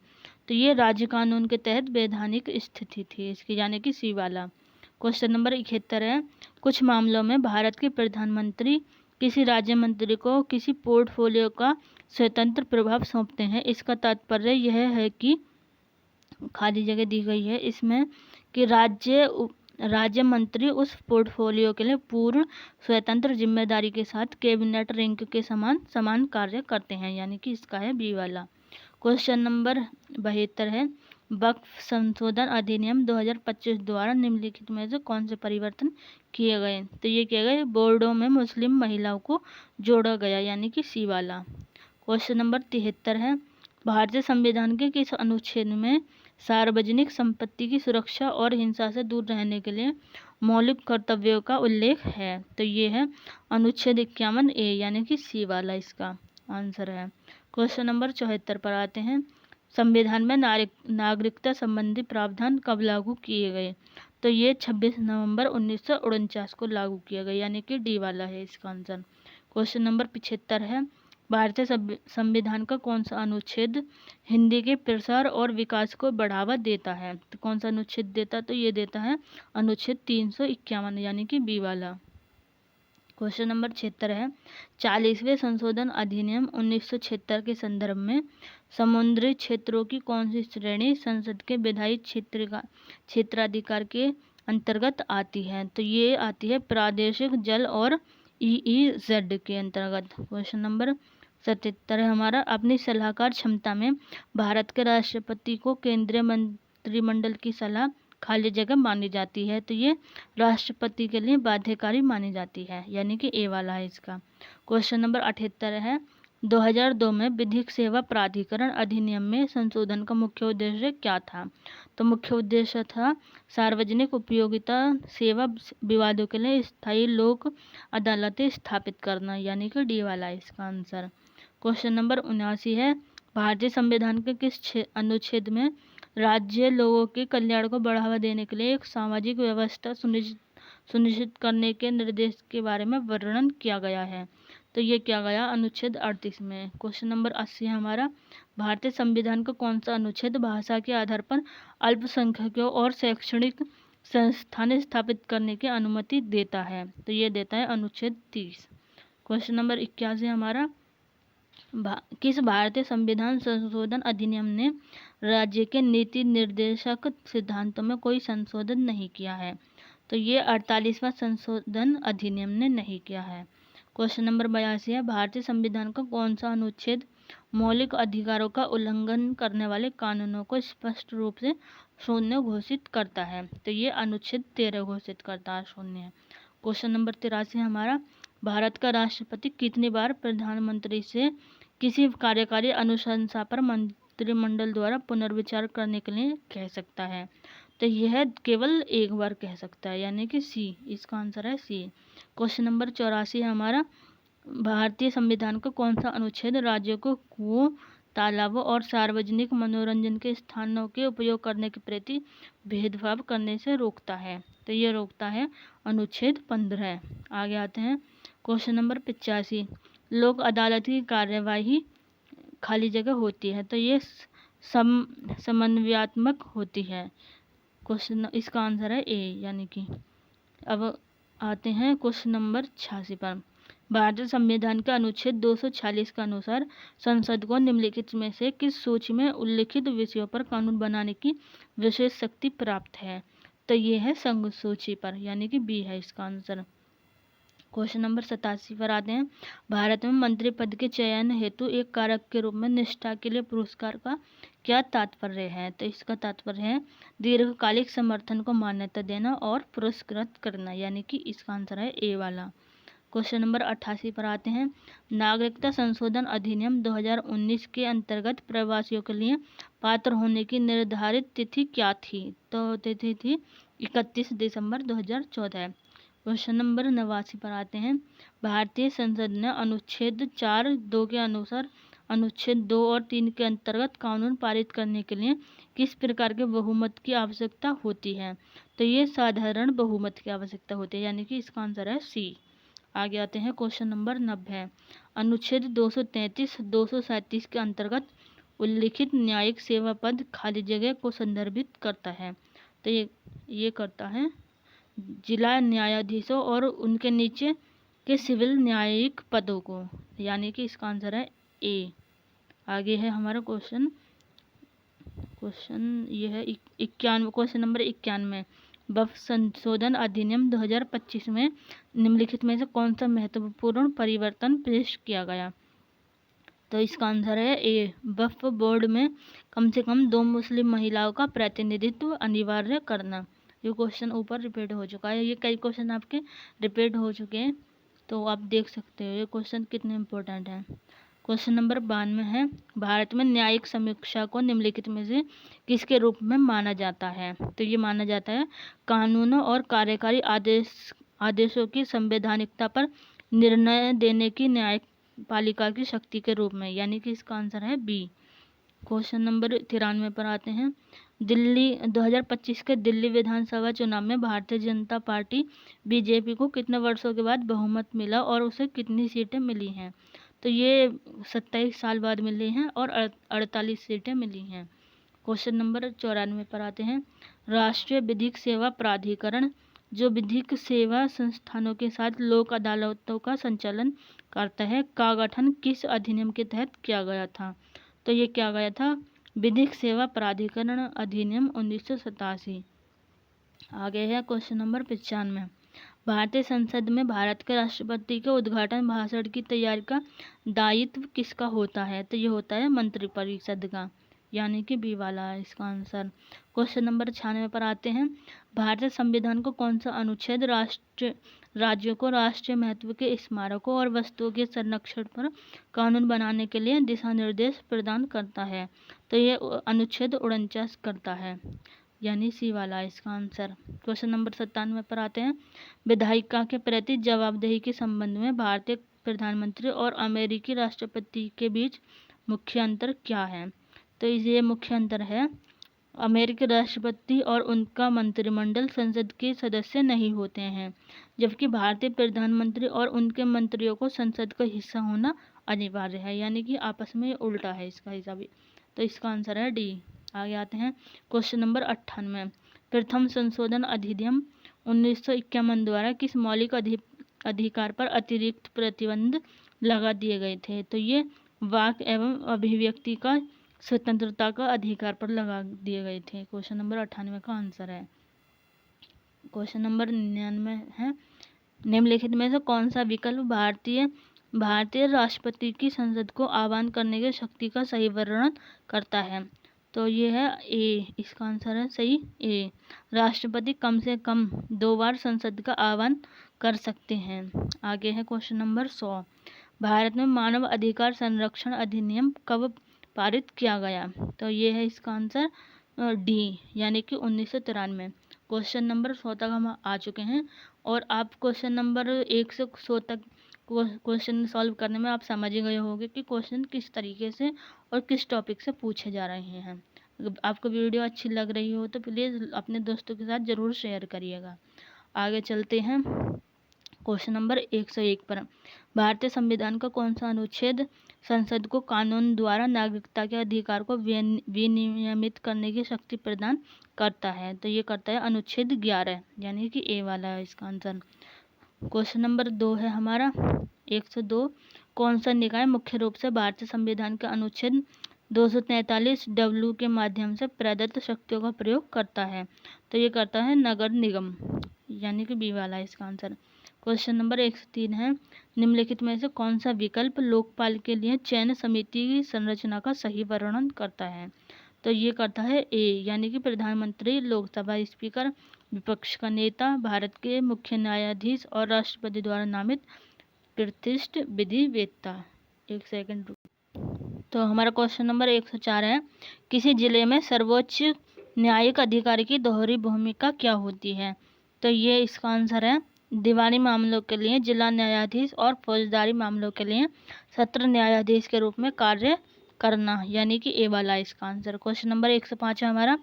तो ये राज्य कानून के तहत वैधानिक स्थिति थी इसकी, यानी कि सी वाला। क्वेश्चन नंबर 71 है, कुछ मामलों में भारत के प्रधानमंत्री किसी राज्य मंत्री को किसी पोर्टफोलियो का स्वतंत्र प्रभाव सौंपते हैं। इसका तात्पर्य यह है कि खाली जगह दी गई है इसमें कि राज्य मंत्री उस पोर्टफोलियो के लिए पूर्ण स्वतंत्र जिम्मेदारी के साथ कैबिनेट रैंक के समान कार्य करते हैं, यानी कि इसका है बी वाला। क्वेश्चन नंबर 72 है, वक्फ संशोधन अधिनियम 2025 द्वारा निम्नलिखित में से कौन से परिवर्तन किए गए? तो ये किए गए बोर्डों में मुस्लिम महिलाओं को जोड़ा गया, यानी कि सी वाला। क्वेश्चन नंबर 73 है, भारतीय संविधान के किस अनुच्छेद में सार्वजनिक संपत्ति की सुरक्षा और हिंसा से दूर रहने के लिए मौलिक कर्तव्यों का उल्लेख है? तो ये है अनुच्छेद 51A, यानी कि सी वाला इसका आंसर है। क्वेश्चन नंबर 74 पर आते हैं, संविधान में नागरिकता संबंधी प्रावधान कब लागू किए गए? तो ये 26 नवंबर 1949 को लागू किया गया, यानी कि डी वाला है इसका आंसर। क्वेश्चन नंबर 75 है, भारतीय संविधान का कौन सा अनुच्छेद हिंदी के प्रसार और विकास को बढ़ावा देता है? तो कौन सा अनुच्छेद देता? तो ये देता है अनुच्छेद 351 यानी कि बी वाला। क्वेश्चन नंबर 76 है, 40वें संशोधन अधिनियम 1976 के संदर्भ में समुद्री क्षेत्रों की कौन सी श्रेणी संसद के विधायी क्षेत्राधिकार के अंतर्गत आती है? तो ये आती है प्रादेशिक जल और EEZ के अंतर्गत। क्वेश्चन नंबर 77 है हमारा, अपनी सलाहकार क्षमता में भारत के राष्ट्रपति को केंद्रीय मंत्रिमंडल की सलाह खाली जगह मानी जाती है? तो ये राष्ट्रपति के लिए बाध्यकारी मानी जाती है, यानी कि ए वाला है इसका। क्वेश्चन नंबर 78 है, 2002 में विधिक सेवा प्राधिकरण अधिनियम में संशोधन का मुख्य उद्देश्य क्या था? तो मुख्य उद्देश्य था सार्वजनिक उपयोगिता सेवा विवादों के लिए स्थायी लोक अदालतें स्थापित करना, यानी कि डी वाला है इसका आंसर। क्वेश्चन नंबर 79 है, भारतीय संविधान के किस अनुच्छेद में राज्य लोगों के कल्याण को बढ़ावा देने के लिए एक सामाजिक व्यवस्था सुनिश्चित करने के निर्देश के बारे में वर्णन किया गया है? तो ये किया गया अनुच्छेद 38 में। क्वेश्चन नंबर 80 है हमारा, भारतीय संविधान का कौन सा अनुच्छेद भाषा के आधार पर अल्पसंख्यकों और शैक्षणिक संस्थान स्थापित करने की अनुमति देता है? तो ये देता है अनुच्छेद 30। क्वेश्चन नंबर 81 हमारा, किस भारतीय संविधान संशोधन अधिनियम ने राज्य के नीति निर्देशक सिद्धांतों में कोई संशोधन नहीं किया है? तो ये 48वां संशोधन अधिनियम ने नहीं किया है। क्वेश्चन नंबर 82 है, भारतीय संविधान का कौन सा अनुच्छेद मौलिक अधिकारों का उल्लंघन करने वाले कानूनों को स्पष्ट रूप से शून्य घोषित करता है? तो ये अनुच्छेद 13 घोषित करता है शून्य। क्वेश्चन नंबर 83 हमारा, भारत का राष्ट्रपति कितनी बार प्रधानमंत्री से किसी कार्यकारी अनुशंसा पर मंत्रिमंडल द्वारा पुनर्विचार करने के लिए कह सकता है? तो यह केवल एक बार कह सकता है, यानी कि सी, इसका आंसर है सी। क्वेश्चन नंबर 84 है हमारा, भारतीय संविधान का कौन सा अनुच्छेद राज्यों को कुओं, तालाबों और सार्वजनिक मनोरंजन के स्थानों के उपयोग करने के प्रति भेदभाव करने से रोकता है? तो ये रोकता है अनुच्छेद 15। आगे आते हैं, क्वेश्चन नंबर 85, लोक अदालत की कार्यवाही खाली जगह होती है? तो ये समन्वयात्मक होती है। क्वेश्चन इसका आंसर है ए, यानी कि। अब आते हैं क्वेश्चन नंबर 86 पर, भारतीय संविधान के अनुच्छेद 246 के अनुसार संसद को निम्नलिखित में से किस सूची में उल्लिखित विषयों पर कानून बनाने की विशेष शक्ति प्राप्त है? तो ये है संघ सूची पर, यानी कि बी है इसका आंसर। क्वेश्चन नंबर 87 पर आते हैं, भारत में मंत्री पद के चयन हेतु एक कारक के रूप में निष्ठा के लिए पुरस्कार का क्या तात्पर्य है? तो इसका तात्पर्य है दीर्घकालिक समर्थन को मान्यता देना और पुरस्कृत करना, यानी कि इसका आंसर है ए वाला। क्वेश्चन नंबर 88 पर आते हैं, नागरिकता संशोधन अधिनियम 2019 के अंतर्गत प्रवासियों के लिए पात्र होने की निर्धारित तिथि क्या थी? तो तिथि थी 31 दिसंबर 2014। क्वेश्चन नंबर 89 पर आते हैं, भारतीय संसद ने अनुच्छेद 4(2) के अनुसार अनुच्छेद 2 और 3 के अंतर्गत कानून पारित करने के लिए किस प्रकार के बहुमत की आवश्यकता होती है? तो ये साधारण बहुमत की आवश्यकता होती है, यानी कि इसका आंसर है सी। आगे आते हैं, क्वेश्चन नंबर 90, अनुच्छेद 233, 237 के अंतर्गत उल्लिखित न्यायिक सेवा पद खाली जगह को संदर्भित करता है? तो ये करता है जिला न्यायाधीशों और उनके नीचे के सिविल न्यायिक पदों को, यानी कि इसका आंसर है ए। आगे है हमारा क्वेश्चन ये है 91, क्वेश्चन नंबर 91, वक्फ संशोधन अधिनियम 2025 में निम्नलिखित में से कौन सा महत्वपूर्ण परिवर्तन पेश किया गया? तो इसका आंसर है ए, वक्फ बोर्ड में कम से कम 2 मुस्लिम महिलाओं का प्रतिनिधित्व अनिवार्य करना। ये क्वेश्चन ऊपर रिपीट हो चुका है, ये कई क्वेश्चन आपके रिपीट हो चुके हैं, तो आप देख सकते हो ये क्वेश्चन कितने इम्पोर्टेंट हैं। क्वेश्चन नंबर 92 है, भारत में न्यायिक समीक्षा को निम्नलिखित में से किसके रूप में माना जाता है? तो ये माना जाता है कानूनों और कार्यकारी आदेशों की संवैधानिकता पर निर्णय देने की न्यायपालिका की शक्ति के रूप में, यानी कि इसका आंसर है बी। क्वेश्चन नंबर 93 पर आते हैं, दिल्ली 2025 के दिल्ली विधानसभा चुनाव में भारतीय जनता पार्टी बीजेपी को कितने वर्षों के बाद बहुमत मिला और उसे कितनी सीटें मिली हैं? तो ये 27 साल बाद मिली हैं और 48 सीटें मिली हैं। क्वेश्चन नंबर 94 पर आते हैं। राष्ट्रीय विधिक सेवा प्राधिकरण जो विधिक सेवा संस्थानों के साथ लोक अदालतों का संचालन करता है का गठन किस अधिनियम के तहत किया गया था? तो ये किया गया था विधिक सेवा प्राधिकरण अधिनियम 1987। आगे है क्वेश्चन नंबर 95। भारतीय संसद में भारत के राष्ट्रपति के उद्घाटन भाषण की तैयारी का दायित्व किसका होता है? तो ये होता है मंत्रिपरिषद का, यानी कि बी वाला है इसका आंसर। क्वेश्चन नंबर 96 पर आते हैं। भारतीय संविधान को कौन सा अनुच्छेद राज्यों को राष्ट्रीय महत्व के स्मारकों और वस्तुओं के संरक्षण पर कानून बनाने के लिए दिशा निर्देश प्रदान करता है? तो ये अनुच्छेद 49 करता है, यानी सी वाला है इसका आंसर। क्वेश्चन नंबर 97 पर आते हैं। विधायिका के प्रति जवाबदेही के संबंध में भारतीय प्रधानमंत्री और अमेरिकी राष्ट्रपति के बीच मुख्य अंतर क्या है? तो ये मुख्य अंतर है, अमेरिकी राष्ट्रपति और उनका मंत्रिमंडल संसद के सदस्य नहीं होते हैं, जबकि भारतीय प्रधानमंत्री और उनके मंत्रियों को संसद का हिस्सा होना अनिवार्य है, यानी कि आपस में उल्टा है इसका हिसाब। तो इसका आंसर है डी। आगे आते हैं क्वेश्चन नंबर 98। प्रथम संशोधन अधिनियम 1951 द्वारा किस मौलिक अधिकार पर अतिरिक्त प्रतिबंध लगा दिए गए थे? तो ये वाक एवं अभिव्यक्ति का स्वतंत्रता का अधिकार पर लगा दिए गए थे। क्वेश्चन नंबर 98 का आंसर है। क्वेश्चन नंबर 99 है। निम्नलिखित में से कौन सा विकल्प भारतीय राष्ट्रपति की संसद को आह्वान करने की शक्ति का सही वर्णन करता है? तो ये है ए, इसका आंसर है सही ए। राष्ट्रपति कम से कम 2 बार संसद का आह्वान कर सकते हैं। आगे है क्वेश्चन नंबर 100। भारत में मानव अधिकार संरक्षण अधिनियम कब पारित किया गया? तो ये है इसका आंसर डी, यानी कि 1993। क्वेश्चन नंबर 100 तक हम आ चुके हैं और आप क्वेश्चन नंबर 1 से 100 तक क्वेश्चन सॉल्व करने में आप समझ ही गए होंगे कि क्वेश्चन किस तरीके से और किस टॉपिक से पूछे जा रहे हैं। अगर आपको वीडियो अच्छी लग रही हो तो प्लीज़ अपने दोस्तों के साथ ज़रूर शेयर करिएगा। आगे चलते हैं क्वेश्चन नंबर 101 पर। भारतीय संविधान का कौन सा अनुच्छेद संसद को कानून द्वारा नागरिकता के अधिकार को विनियमित करने की शक्ति प्रदान करता है? तो ये करता है अनुच्छेद 11, यानी कि ए वाला है इसका आंसर। क्वेश्चन नंबर 2 है हमारा 102। कौन सा निकाय मुख्य रूप से भारतीय संविधान के अनुच्छेद 243 डब्ल्यू के माध्यम से प्रदत्त शक्तियों का प्रयोग करता है? तो ये करता है नगर निगम, यानी कि बी वाला है इसका आंसर। क्वेश्चन नंबर 103 है। निम्नलिखित में से कौन सा विकल्प लोकपाल के लिए चयन समिति की संरचना का सही वर्णन करता है? तो ये करता है ए, यानी कि प्रधानमंत्री, लोकसभा स्पीकर, विपक्ष का नेता, भारत के मुख्य न्यायाधीश और राष्ट्रपति द्वारा नामित प्रतिष्ठित विधिवेत्ता। एक सेकंड। तो हमारा क्वेश्चन नंबर 104 है। किसी जिले में सर्वोच्च न्यायिक अधिकारी की दोहरी भूमिका क्या होती है? तो ये इसका आंसर है दीवानी मामलों के लिए जिला न्यायाधीश और फौजदारी मामलों के लिए सत्र न्यायाधीश के रूप में कार्य करना, यानी कि ए वाला इसका आंसर। क्वेश्चन नंबर 105 है हमारा।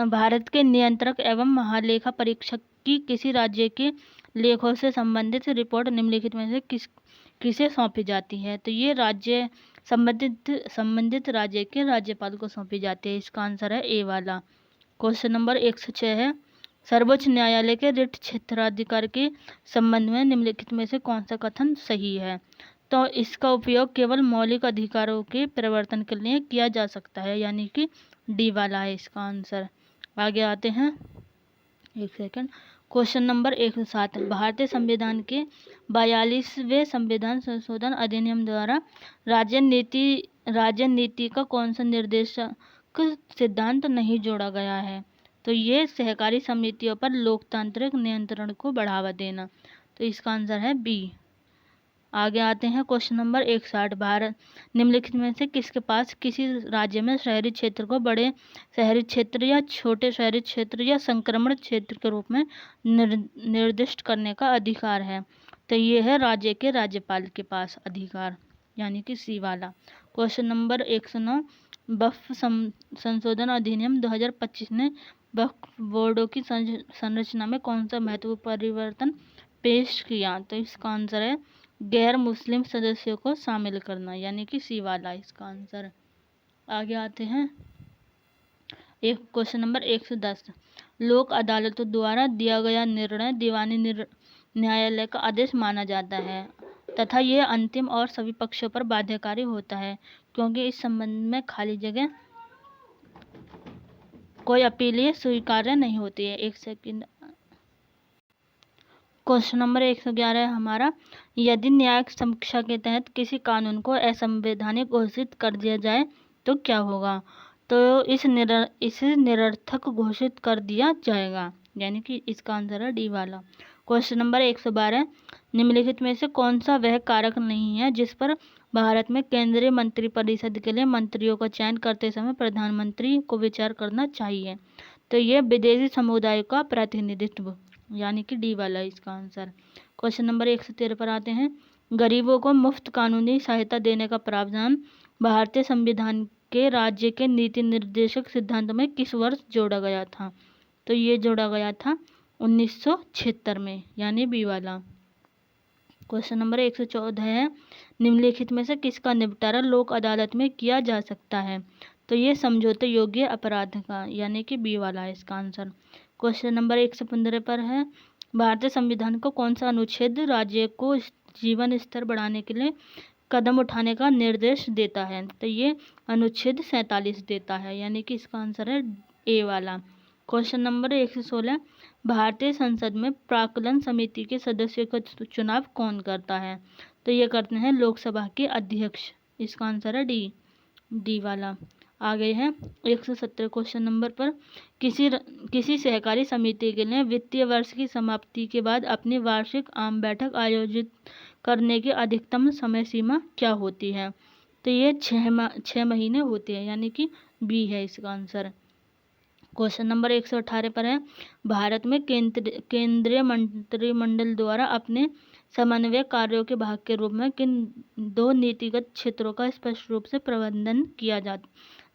भारत के नियंत्रक एवं महालेखा परीक्षक की किसी राज्य के लेखों से संबंधित रिपोर्ट निम्नलिखित में से किसे सौंपी जाती है? तो ये राज्य संबंधित राज्य के राज्यपाल को सौंपी जाती है। इसका आंसर है ए वाला। क्वेश्चन नंबर 106 है। सर्वोच्च न्यायालय के रिट क्षेत्राधिकार के संबंध में निम्नलिखित में से कौन सा कथन सही है? तो इसका उपयोग केवल मौलिक अधिकारों के प्रवर्तन के लिए किया जा सकता है, यानी कि डी वाला है इसका आंसर। आगे आते हैं, एक सेकंड। Question number 107। भारतीय संविधान के 42वें संविधान संशोधन अधिनियम द्वारा राज्य नीति का कौन सा निर्देशक सिद्धांत नहीं जोड़ा गया है? तो ये सहकारी समितियों पर लोकतांत्रिक नियंत्रण को बढ़ावा देना। तो इसका आंसर है बी। आगे आते हैं क्वेश्चन नंबर 160। भारत निम्नलिखित में से किसके पास किसी राज्य में शहरी क्षेत्र को बड़े शहरी क्षेत्र या छोटे शहरी क्षेत्र या संक्रमण क्षेत्र के रूप में निर्दिष्ट करने का अधिकार है? तो ये है राज्य के राज्यपाल के पास अधिकार, यानी कि सी वाला। Question number 109। वक्फ संशोधन अधिनियम 2025 ने वक्फ बोर्डों की संरचना में कौन सा महत्वपूर्ण परिवर्तन पेश किया? तो इसका आंसर है गैर मुस्लिम सदस्यों को शामिल करना, यानी कि सी वाला इसका आंसर। आगे आते हैं एक क्वेश्चन नंबर 110। लोक अदालतों द्वारा दिया गया निर्णय दीवानी न्यायालय का आदेश माना जाता है तथा यह अंतिम और सभी पक्षों पर बाध्यकारी होता है, क्योंकि इस संबंध में खाली जगह कोई अपीलीय स्वीकार्य नहीं होती है। एक सेकंड। क्वेश्चन नंबर 111 है हमारा, यदि न्यायिक समीक्षा के तहत किसी कानून को असंवैधानिक घोषित कर दिया जाए तो क्या होगा? तो इसे निरर्थक घोषित कर दिया जाएगा, यानी कि इसका आंसर है डी वाला। क्वेश्चन नंबर 112, निम्नलिखित में से कौन सा वह कारक नहीं है जिस पर भारत में केंद्रीय मंत्रिपरिषद के लिए मंत्रियों का चयन करते समय प्रधानमंत्री को विचार करना चाहिए? तो ये विदेशी समुदाय का प्रतिनिधित्व, यानी कि डी वाला इसका आंसर। क्वेश्चन नंबर 113 पर आते हैं, गरीबों को मुफ्त कानूनी सहायता देने का प्रावधान भारतीय संविधान के राज्य के नीति निर्देशक सिद्धांतों में किस वर्ष जोड़ा गया था? तो ये जोड़ा गया था 1976 में, यानी बी वाला। क्वेश्चन नंबर 114 है, निम्नलिखित में से किसका निपटारा लोक अदालत में किया जा सकता है? तो ये समझौते योग्य अपराध का, यानी कि बी वाला है इसका आंसर। क्वेश्चन नंबर 115 पर है, भारतीय संविधान को कौन सा अनुच्छेद राज्य को जीवन स्तर बढ़ाने के लिए कदम उठाने का निर्देश देता है? तो ये अनुच्छेद 47 देता है, यानी कि इसका आंसर है ए वाला। क्वेश्चन नंबर 116, भारतीय संसद में प्राक्कलन समिति के सदस्यों का चुनाव कौन करता है? तो ये करते हैं लोकसभा के अध्यक्ष, इसका आंसर है डी वाला। आगे है 117 क्वेश्चन नंबर पर, किसी सहकारी समिति के लिए वित्तीय वर्ष की समाप्ति के बाद अपनी वार्षिक आम बैठक आयोजित करने की अधिकतम समय सीमा क्या होती है? तो ये 6 महीने होती है, यानी कि बी है इसका आंसर। क्वेश्चन नंबर 118 पर है, भारत में केंद्रीय मंत्रिमंडल द्वारा अपने समन्वय कार्यों के भाग के रूप में किन 2 नीतिगत क्षेत्रों का स्पष्ट रूप से प्रबंधन किया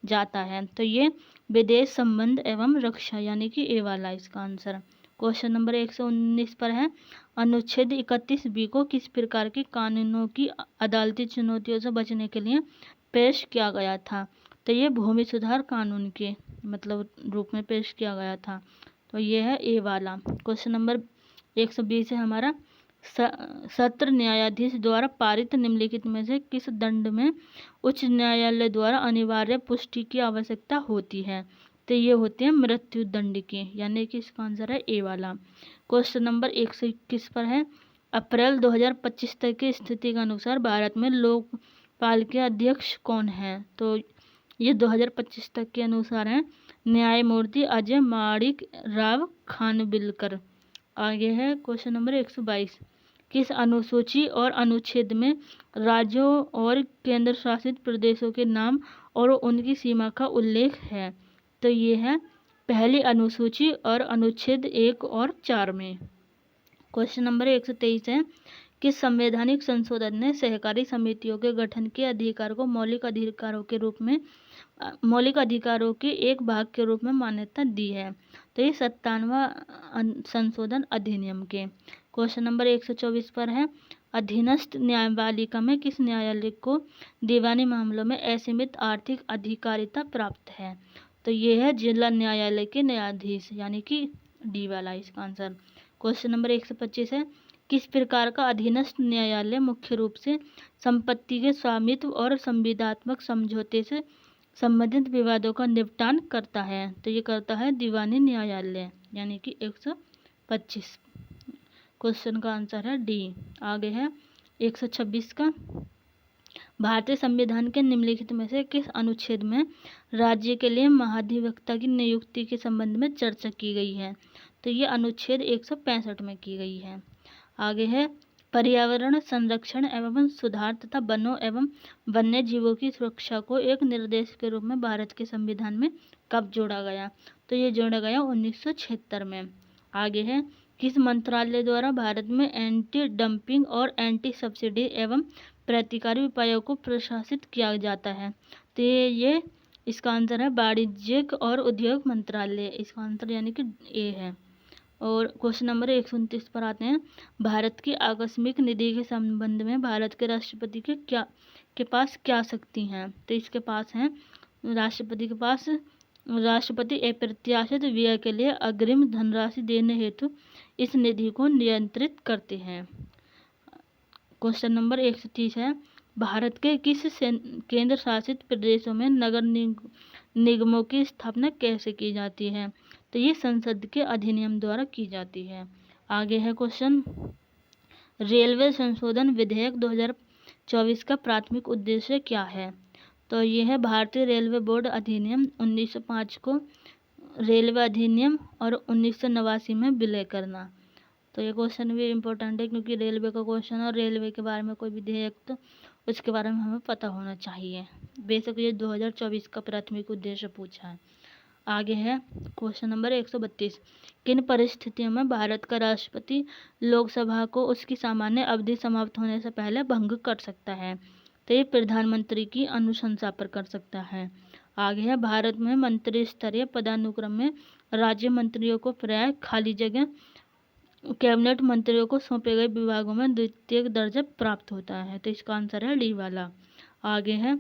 जाता है? तो ये विदेश संबंध एवं रक्षा, यानी कि ए वाला इसका आंसर। क्वेश्चन नंबर 119 पर है, अनुच्छेद 31B को किस प्रकार के कानूनों की अदालती चुनौतियों से बचने के लिए पेश किया गया था? तो ये भूमि सुधार कानून के मतलब रूप में पेश किया गया था, तो ये है ए वाला। क्वेश्चन नंबर 120 है हमारा, सत्र न्यायाधीश द्वारा पारित निम्नलिखित में से किस दंड में उच्च न्यायालय द्वारा अनिवार्य पुष्टि की आवश्यकता होती है? तो ये होते हैं मृत्यु दंड के, यानी कि इसका आंसर है ए वाला। क्वेश्चन नंबर 121 पर है, अप्रैल 2025 तक की स्थिति के अनुसार भारत में लोकपाल के अध्यक्ष कौन है? तो ये 2025 तक के अनुसार है न्यायमूर्ति अजय माणिक राव खानविलकर। आगे है क्वेश्चन नंबर 122, किस अनुसूची और अनुच्छेद में राज्यों और केंद्र शासित प्रदेशों के नाम और उनकी सीमा का उल्लेख है? तो ये है पहली अनुसूची और अनुच्छेद 1 और 4 में। क्वेश्चन नंबर 123 है, किस संवैधानिक संशोधन ने सहकारी समितियों के गठन के अधिकार को मौलिक अधिकारों के एक भाग के रूप में मान्यता दी है? तो ये 57वां संशोधन अधिनियम के। क्वेश्चन नंबर 124 पर है, अधीनस्थ न्यायपालिका में किस न्यायालय को दीवानी मामलों में असीमित आर्थिक अधिकारिता प्राप्त है? तो ये है जिला न्यायालय के न्यायाधीश, यानी कि डी वाला इसका आंसर। क्वेश्चन नंबर 125 है, किस प्रकार का अधीनस्थ न्यायालय मुख्य रूप से संपत्ति के स्वामित्व और संविदात्मक समझौते से संबंधित विवादों का निपटान करता है? तो ये करता है दीवानी न्यायालय, यानी कि 125। क्वेश्चन का आंसर है डी। आगे है 126 का, भारतीय संविधान के निम्नलिखित में से किस अनुच्छेद में राज्य के लिए महाधिवक्ता की नियुक्ति के संबंध में चर्चा की गई है? तो ये अनुच्छेद 165 में की गई है। आगे है, पर्यावरण संरक्षण एवं सुधार तथा वनों एवं वन्य जीवों की सुरक्षा को एक निर्देश के रूप में भारत के संविधान में कब जोड़ा गया? तो ये जोड़ा गया 1976 में। आगे है, किस मंत्रालय द्वारा भारत में एंटी डंपिंग और एंटी सब्सिडी एवं प्रतिकारी उपायों को प्रशासित किया जाता है? तो ये इसका आंसर है वाणिज्यिक और उद्योग मंत्रालय। इसका आंसर यानी कि ए है। और क्वेश्चन नंबर 129 पर आते हैं। भारत की आकस्मिक निधि के संबंध में भारत के राष्ट्रपति के पास क्या शक्ति हैं? तो इसके पास हैं, राष्ट्रपति अप्रत्याशित व्यय के लिए अग्रिम धनराशि देने हेतु इस निधि को नियंत्रित करते हैं। क्वेश्चन नंबर 130 है। भारत के किस केंद्र शासित प्रदेशों में नगर निगमों की स्थापना कैसे की जाती है? तो ये संसद के अधिनियम द्वारा की जाती है। आगे है क्वेश्चन, रेलवे संशोधन विधेयक 2024 का प्राथमिक उद्देश्य क्या है? तो ये है भारतीय रेलवे बोर्ड अधिनियम 1905 को रेलवे अधिनियम और 1989 में विलय करना। तो ये क्वेश्चन भी इम्पोर्टेंट है क्योंकि रेलवे का क्वेश्चन और रेलवे के बारे में कोई विधेयक तो उसके बारे में हमें पता होना चाहिए। बेशक ये 2024 का प्राथमिक उद्देश्य पूछा है। आगे है क्वेश्चन नंबर 132। किन परिस्थितियों में भारत का राष्ट्रपति लोकसभा को उसकी सामान्य अवधि समाप्त होने से पहले भंग कर सकता है? तो ये प्रधानमंत्री की अनुशंसा पर कर सकता है। आगे है, भारत में मंत्री स्तरीय पदानुक्रम में राज्य मंत्रियों को प्राय खाली जगह कैबिनेट मंत्रियों को सौंपे गए विभागों में द्वितीय दर्जा प्राप्त होता है। तो इसका आंसर है डी वाला। आगे है,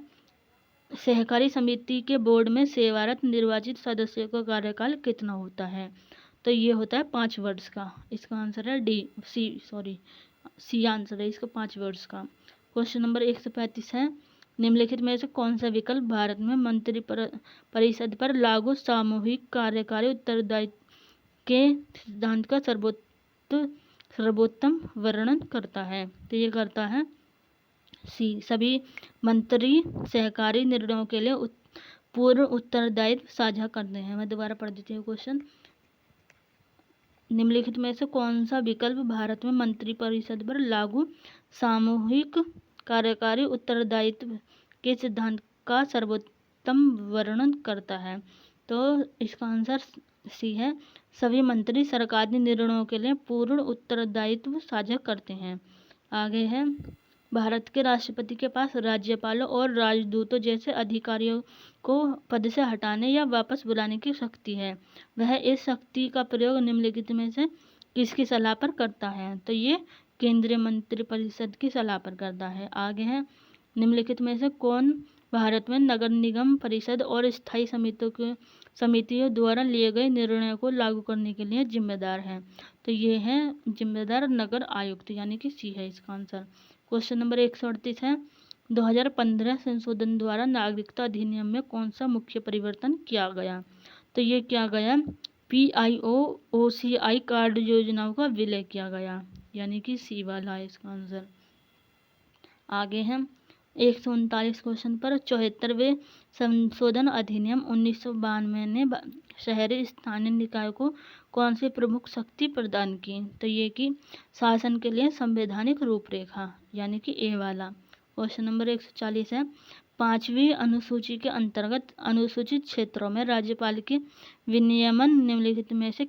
सहकारी समिति के बोर्ड में सेवारत निर्वाचित सदस्यों का कार्यकाल कितना होता है? तो ये होता है 5 वर्ष का। इसका आंसर है सी आंसर है इसका 5 वर्ष का। क्वेश्चन नंबर 135 है। निम्नलिखित में से कौन सा विकल्प भारत में मंत्री परिषद पर लागू सामूहिक कार्यकारी उत्तरदायित्व के सिद्धांत का सर्वोत्तम वर्णन करता है? तो ये करता है सी, सभी मंत्री सहकारी निर्णयों के लिए पूर्ण उत्तरदायित्व साझा करते हैं। मैं दोबारा पढ़ देती हूँ क्वेश्चन। निम्नलिखित में से कौन सा विकल्प भारत में मंत्री परिषद पर लागू सामूहिक कार्यकारी उत्तरदायित्व के सिद्धांत का सर्वोत्तम वर्णन करता है? तो इसका आंसर सी है, सभी मंत्री सरकारी निर्णयों के लिए पूर्ण उत्तरदायित्व साझा करते हैं। आगे है, भारत के राष्ट्रपति के पास राज्यपालों और राजदूतों जैसे अधिकारियों को पद से हटाने या वापस बुलाने की शक्ति है। वह इस शक्ति का प्रयोग निम्नलिखित में से किसकी सलाह पर करता है? तो ये केंद्रीय मंत्रिपरिषद की सलाह पर करता है। आगे है, निम्नलिखित में से कौन भारत में नगर निगम परिषद और स्थायी समितियों द्वारा लिए गए निर्णयों को लागू करने के लिए जिम्मेदार है? तो ये है जिम्मेदार नगर आयुक्त, यानी कि सी है इसका आंसर। क्वेश्चन नंबर 138 है। 2015 संशोधन द्वारा नागरिकता अधिनियम में कौन सा मुख्य परिवर्तन किया गया? तो ये किया गया, PIO OCI कार्ड योजनाओं का विलय किया गया, यानी कि सी वाला है इसका आंसर। आगे है 139 क्वेश्चन पर 74वें संशोधन अधिनियम 1992 ने शहरी स्थानीय निकाय को कौन सी प्रमुख शक्ति प्रदान की? तो ये कि शासन के लिए संवैधानिक रूपरेखा, यानी कि ए वाला। क्वेश्चन नंबर 140 है। 5वीं अनुसूची के अंतर्गत अनुसूचित क्षेत्रों में राज्यपाल के विनियमन निम्नलिखित में से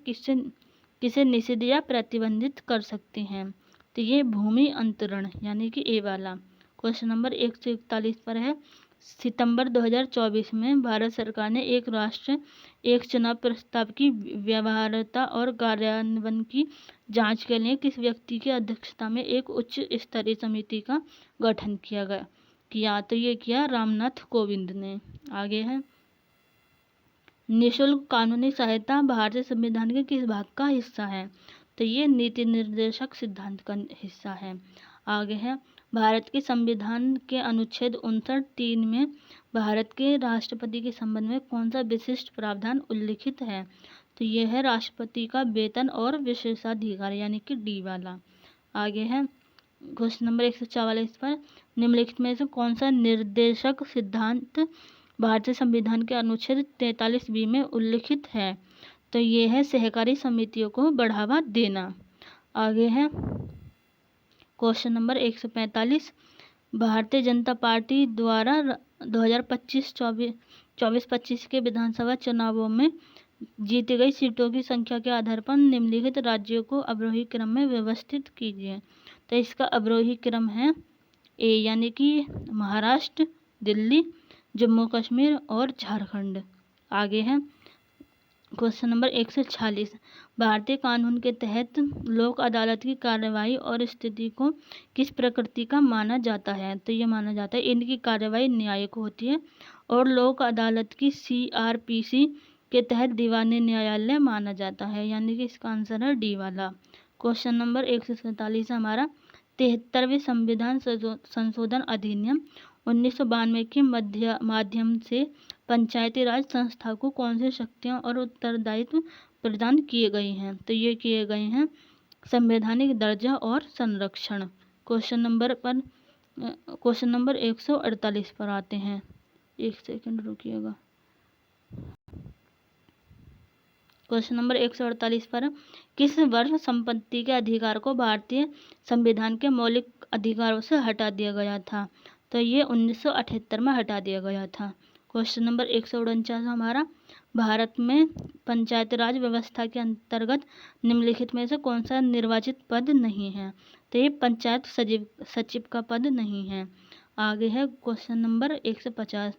किसे निषिद्ध या प्रतिबंधित कर सकते हैं? तो ये भूमि अंतरण, यानी कि ए वाला। क्वेश्चन नंबर 141 पर है। सितंबर 2024 में भारत सरकार ने एक राष्ट्र एक चुनाव प्रस्ताव की व्यवहार्यता और कार्यान्वयन की जांच के लिए किस व्यक्ति की अध्यक्षता में एक उच्च स्तरीय समिति का गठन किया? तो ये किया रामनाथ कोविंद ने। आगे है, निःशुल्क कानूनी सहायता भारतीय संविधान के किस भाग का हिस्सा है? तो ये नीति निर्देशक सिद्धांत का हिस्सा है। आगे है, भारत के संविधान के अनुच्छेद 59(3) में भारत के राष्ट्रपति के संबंध में कौन सा विशिष्ट प्रावधान उल्लिखित है? तो ये है राष्ट्रपति का वेतन और विशेषाधिकार, यानी कि डी वाला। आगे है क्वेश्चन नंबर 144 पर निम्नलिखित में से कौन सा निर्देशक सिद्धांत भारतीय संविधान के अनुच्छेद 43B में उल्लिखित है? तो ये है सहकारी समितियों को बढ़ावा देना। आगे है question number 145, Bharatiya Janata party द्वारा 2024-25 के विधानसभा चुनावों में जीती गई सीटों की संख्या के आधार पर निम्नलिखित राज्यों को अवरोही क्रम में व्यवस्थित कीजिए। तो इसका अवरोही क्रम है ए, यानी कि महाराष्ट्र, दिल्ली, जम्मू कश्मीर और झारखंड। आगे है क्वेश्चन नंबर 146, भारतीय कानून के तहत लोक अदालत की कार्यवाही और स्थिति को किस प्रकृति का माना जाता है? तो ये माना जाता है इनकी कार्यवाही न्यायिक होती है और लोक अदालत की CRPC के तहत दीवानी न्यायालय माना जाता है, यानी कि इसका आंसर है डी वाला। क्वेश्चन नंबर 147 है हमारा, 73वें संविधान संशोधन अधिनियम 1992 के माध्यम से पंचायती राज संस्था को कौन सी शक्तियां और उत्तरदायित्व प्रदान किए गए हैं? तो ये किए गए हैं संवैधानिक दर्जा और संरक्षण। क्वेश्चन नंबर 148 पर आते हैं। एक सेकंड रुकिएगा। क्वेश्चन नंबर 148 पर, किस वर्ष संपत्ति के अधिकार को भारतीय संविधान के मौलिक अधिकारों से हटा दिया गया था? तो ये 1978 में हटा दिया गया था। क्वेश्चन नंबर 149 हमारा, भारत में पंचायती राज व्यवस्था के अंतर्गत निम्नलिखित में से कौन सा निर्वाचित पद नहीं है? तो ये पंचायत सचिव का पद नहीं है। आगे है क्वेश्चन नंबर 150,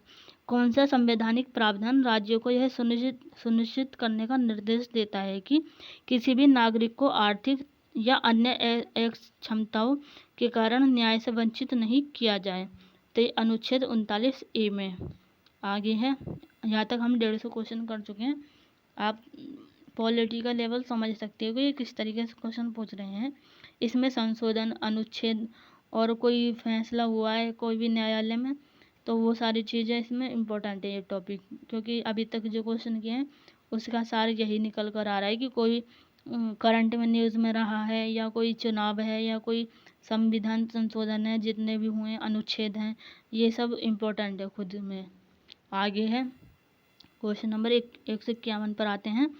कौन सा संवैधानिक प्रावधान राज्यों को यह सुनिश्चित करने का निर्देश देता है कि किसी भी नागरिक को आर्थिक या अन्य क्षमताओं के कारण न्याय से वंचित नहीं किया जाए? तो ये अनुच्छेद 39A में। आगे है, यहाँ तक हम 150 क्वेश्चन कर चुके हैं। आप पॉलिटी का लेवल समझ सकते हो कि ये किस तरीके से क्वेश्चन पूछ रहे हैं। इसमें संशोधन, अनुच्छेद और कोई फैसला हुआ है कोई भी न्यायालय में, तो वो सारी चीज़ें इसमें इम्पोर्टेंट है ये टॉपिक, क्योंकि अभी तक जो क्वेश्चन किए हैं उसका सार यही निकल कर आ रहा है कि कोई करंट में न्यूज़ में रहा है या कोई चुनाव है या कोई संविधान संशोधन है, जितने भी हुए अनुच्छेद हैं, ये सब इम्पोर्टेंट है खुद में। आगे है क्वेश्चन नंबर 151 पर आते हैं,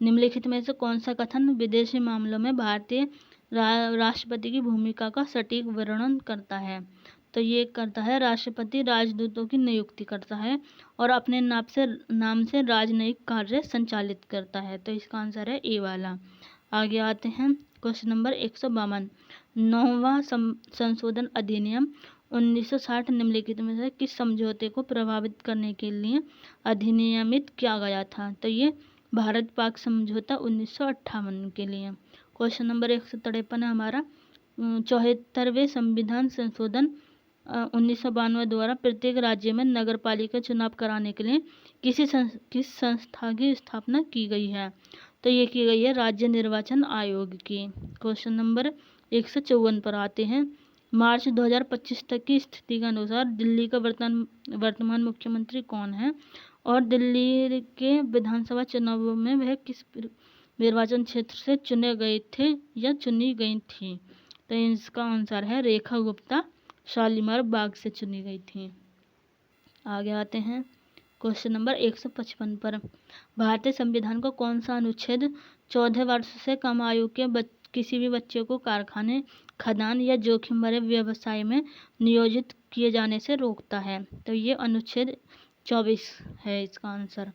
निम्नलिखित में से कौन सा कथन विदेशी मामलों में भारतीय राष्ट्रपति की भूमिका का सटीक वर्णन करता है? तो ये करता है, राष्ट्रपति राजदूतों की नियुक्ति करता है और अपने नाम से राजनयिक कार्य संचालित करता है। तो इसका आंसर है ए वाला। आगे आते हैं क्वेश्चन नंबर 152, 9वां संशोधन अधिनियम 1960 निम्नलिखित में से किस समझौते को प्रभावित करने के लिए अधिनियमित किया गया था? तो ये भारत पाक समझौता 1958 के लिए। क्वेश्चन नंबर 153 है हमारा, 74वें संविधान संशोधन 1992 द्वारा प्रत्येक राज्य में नगर पालिका चुनाव कराने के लिए किस संस्था की स्थापना की गई है? तो ये की गई है राज्य निर्वाचन आयोग की। क्वेश्चन नंबर 154 पर आते हैं, मार्च 2025 तक की स्थिति के अनुसार दिल्ली का वर्तमान मुख्यमंत्री कौन है और दिल्ली के विधानसभा चुनावों में वह किस निर्वाचन क्षेत्र से चुने गए थे या चुनी गई थी? तो इसका आंसर है रेखा गुप्ता शालीमार बाग से चुनी गई थी। आगे आते हैं क्वेश्चन नंबर 155 पर, भारतीय संविधान को कौन सा अनुच्छेद 14 वर्ष से कम आयु के किसी भी बच्चे को कारखाने, खदान या जोखिम भरे व्यवसाय में नियोजित किए जाने से रोकता है? तो ये अनुच्छेद 24 है इसका आंसर।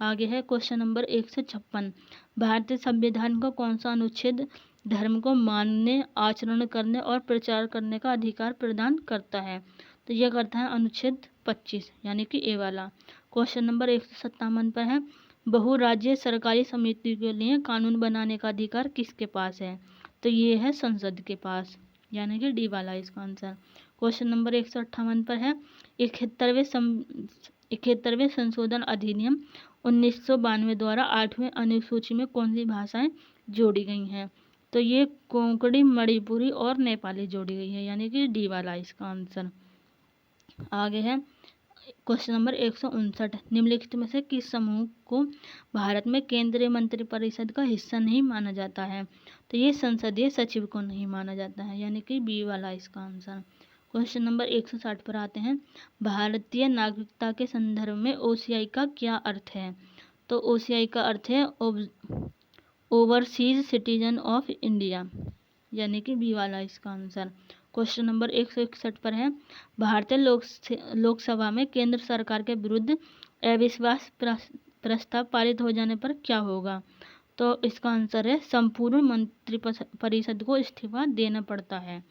आगे है क्वेश्चन नंबर 156, भारतीय संविधान को कौन सा अनुच्छेद धर्म को मानने, आचरण करने और प्रचार करने का अधिकार प्रदान करता है? तो यह करता है अनुच्छेद 25, यानी कि ए वाला। क्वेश्चन नंबर 157 पर है, बहुराज्यीय सरकारी समिति के लिए कानून बनाने का अधिकार किसके पास है? तो ये है संसद के पास, यानी कि डी वाला इसका आंसर। क्वेश्चन नंबर 158 पर है, 71वें संशोधन अधिनियम 1992 द्वारा 8वें अनुसूची में कौन सी भाषाएं जोड़ी गई हैं? तो ये कोंकणी, मणिपुरी और नेपाली जोड़ी गई है, यानी कि डी वाला इसका आंसर। आगे है क्वेश्चन नंबर 159, निम्नलिखित में से किस समूह को भारत में केंद्रीय मंत्रिपरिषद का हिस्सा नहीं माना जाता है? तो ये संसदीय सचिव को नहीं माना जाता है, यानी कि बी वाला इसका आंसर। क्वेश्चन नंबर 160 पर आते हैं, भारतीय नागरिकता के संदर्भ में OCI का क्या अर्थ है? तो OCI का अर्थ है ओवरसीज सिटीजन ऑफ इंडिया, यानी कि बी वाला इसका आंसर। क्वेश्चन नंबर 161 पर है, भारतीय लोकसभा में केंद्र सरकार के विरुद्ध अविश्वास प्रस्ताव पारित हो जाने पर क्या होगा? तो इसका आंसर है संपूर्ण मंत्रिपरिषद को इस्तीफा देना पड़ता है,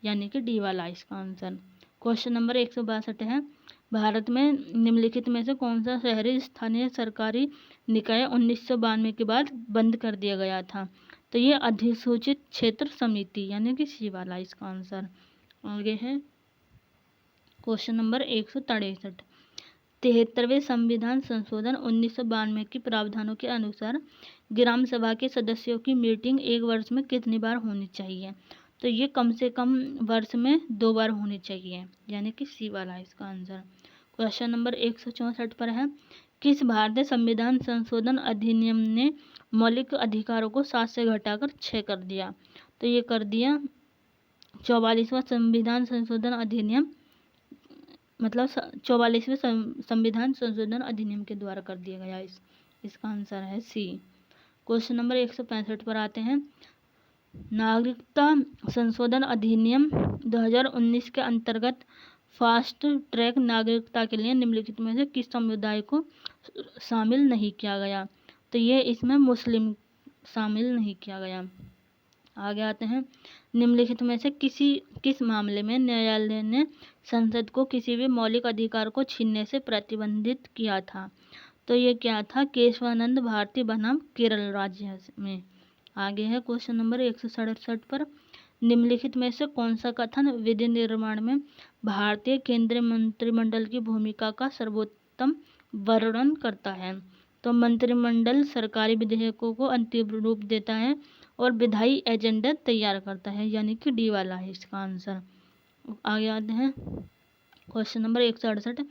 यानी कि डी वाला इसका आंसर। क्वेश्चन नंबर 162 है, भारत में निम्नलिखित में से कौन सा शहरी स्थानीय सरकारी निकाय 1992 के बाद बंद कर दिया गया था? तो ये अधिसूचित क्षेत्र समिति यानी कि सी वाला इसका आंसर। आगे है क्वेश्चन नंबर 163। 73वें संविधान संशोधन 1992 के प्रावधानों के अनुसार ग्राम सभा के सदस्यों की मीटिंग एक वर्ष में कितनी बार होनी चाहिए? तो ये कम से कम वर्ष में 2 बार होनी चाहिए यानी कि सी वाला इसका आंसर। क्वेश्चन नंबर 164 पर है, किस भारतीय संविधान संशोधन अधिनियम ने मौलिक अधिकारों को 7 से घटाकर 6 कर दिया? तो ये कर दिया 44वां संविधान संशोधन अधिनियम, मतलब 44वें संविधान संशोधन अधिनियम के द्वारा कर दिया गया। इसका आंसर है सी। क्वेश्चन नंबर 165 पर आते हैं, नागरिकता संशोधन अधिनियम 2019 के अंतर्गत फास्ट ट्रैक नागरिकता के लिए निम्नलिखित में से किस समुदाय को शामिल नहीं किया गया? तो ये इसमें मुस्लिम शामिल नहीं किया गया। आगे आते हैं, निम्नलिखित में से किस मामले में न्यायालय ने संसद को किसी भी मौलिक अधिकार को छीनने से प्रतिबंधित किया था? तो ये क्या था? केशवानंद भारती बनाम केरल राज्य में। आगे है क्वेश्चन नंबर 167 पर, निम्नलिखित में से कौन सा कथन विधि निर्माण में भारतीय केंद्रीय मंत्रिमंडल की भूमिका का सर्वोत्तम वर्णन करता है? तो मंत्रिमंडल सरकारी विधेयकों को अंतिम रूप देता है और विधायी एजेंडा तैयार करता है यानी कि डी वाला है इसका आंसर। आगे आते हैं क्वेश्चन नंबर 168।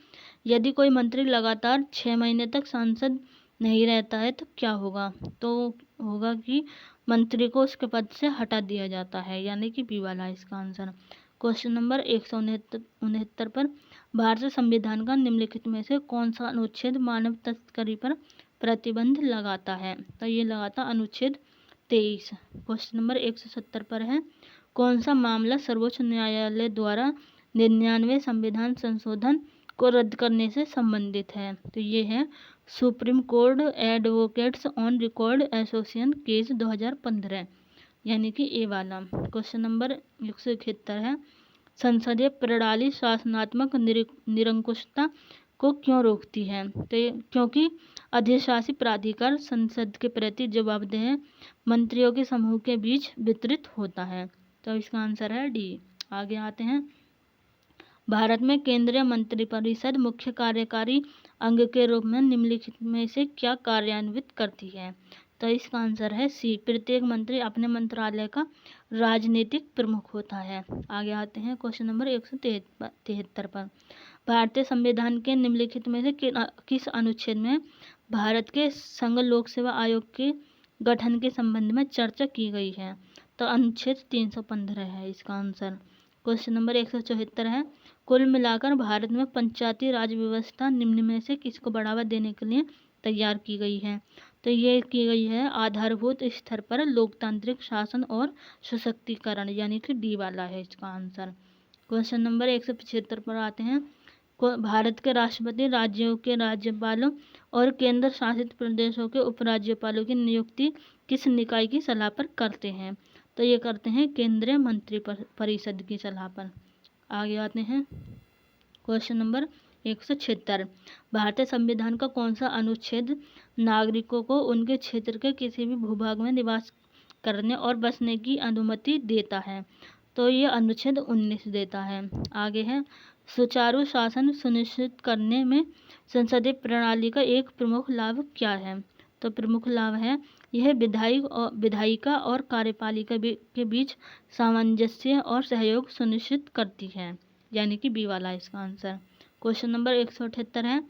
यदि कोई मंत्री लगातार 6 महीने तक सांसद नहीं रहता है तो क्या होगा? तो होगा कि मंत्री को उसके पद से हटा दिया जाता है यानी कि बी वाला है इसका आंसर। क्वेश्चन नंबर 169 पर, भारतीय संविधान का निम्नलिखित में से कौन सा अनुच्छेद मानव तस्करी पर प्रतिबंध लगाता है? तो ये लगाता अनुच्छेद 23। क्वेश्चन नंबर 170 पर है, कौन सा मामला सर्वोच्च न्यायालय द्वारा 99वें संविधान संशोधन को रद्द करने से संबंधित है? तो ये है supreme court advocates on record association case 2015 यानी कि ए वाला। क्वेश्चन नंबर 171 है, संसदीय प्रणाली शासनात्मक निरंकुशता को क्यों रोकती है? तो क्योंकि अधिशासी प्राधिकार संसद के प्रति जवाबदेह मंत्रियों के समूह के बीच वितरित होता है। तो इसका आंसर है डी। आगे आते हैं, भारत में केंद्रीय मंत्रिपरिषद मुख्य कार्यकारी अंग के रूप में निम्नलिखित में से क्या कार्यान्वित करती है? तो इसका आंसर है सी, प्रत्येक मंत्री अपने मंत्रालय का राजनीतिक प्रमुख होता है। आगे आते हैं क्वेश्चन नंबर 173 पर, भारतीय संविधान के निम्नलिखित में से किस अनुच्छेद में भारत के संघ लोक सेवा आयोग के गठन के संबंध में चर्चा की गई है? तो अनुच्छेद 315 है इसका आंसर। क्वेश्चन नंबर 174 है, कुल मिलाकर भारत में पंचायती राज व्यवस्था निम्न में से किसको बढ़ावा देने के लिए तैयार की गई है? तो ये की गई है आधारभूत स्तर पर लोकतांत्रिक शासन और सशक्तिकरण यानी कि डी वाला है इसका आंसर। क्वेश्चन नंबर 175 पर आते हैं, भारत के राष्ट्रपति राज्यों के राज्यपालों और केंद्र शासित प्रदेशों के उपराज्यपालों की नियुक्ति किस निकाय की सलाह पर करते हैं? तो ये करते हैं केंद्रीय मंत्रिपरिषद की सलाह पर। आगे आते हैं क्वेश्चन नंबर 176, भारतीय संविधान का कौन सा अनुच्छेद नागरिकों को उनके क्षेत्र के किसी भी भूभाग में निवास करने और बसने की अनुमति देता है? तो ये अनुच्छेद 19 देता है। आगे है, सुचारू शासन सुनिश्चित करने में संसदीय प्रणाली का एक प्रमुख लाभ क्या है? तो प्रमुख लाभ है यह विधायिका और कार्यपालिका के बीच सामंजस्य और सहयोग सुनिश्चित करती है यानी कि बी वाला इसका आंसर। क्वेश्चन नंबर 178 है,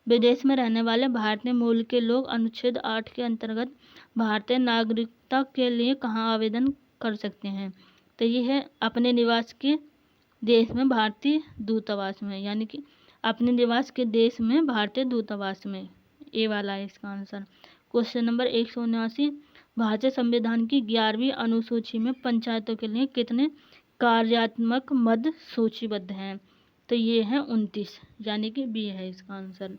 विदेश में रहने वाले भारतीय मूल के लोग अनुच्छेद 8 के अंतर्गत भारतीय नागरिकता के लिए कहाँ आवेदन कर सकते हैं? तो ये है अपने निवास के देश में भारतीय दूतावास में यानी कि अपने निवास के देश में भारतीय दूतावास में, ए वाला है इसका आंसर। क्वेश्चन नंबर 179, भारतीय संविधान की 11वीं अनुसूची में पंचायतों के लिए कितने कार्यात्मक मद सूचीबद्ध हैं? तो ये है 29 यानी कि बी है इसका आंसर।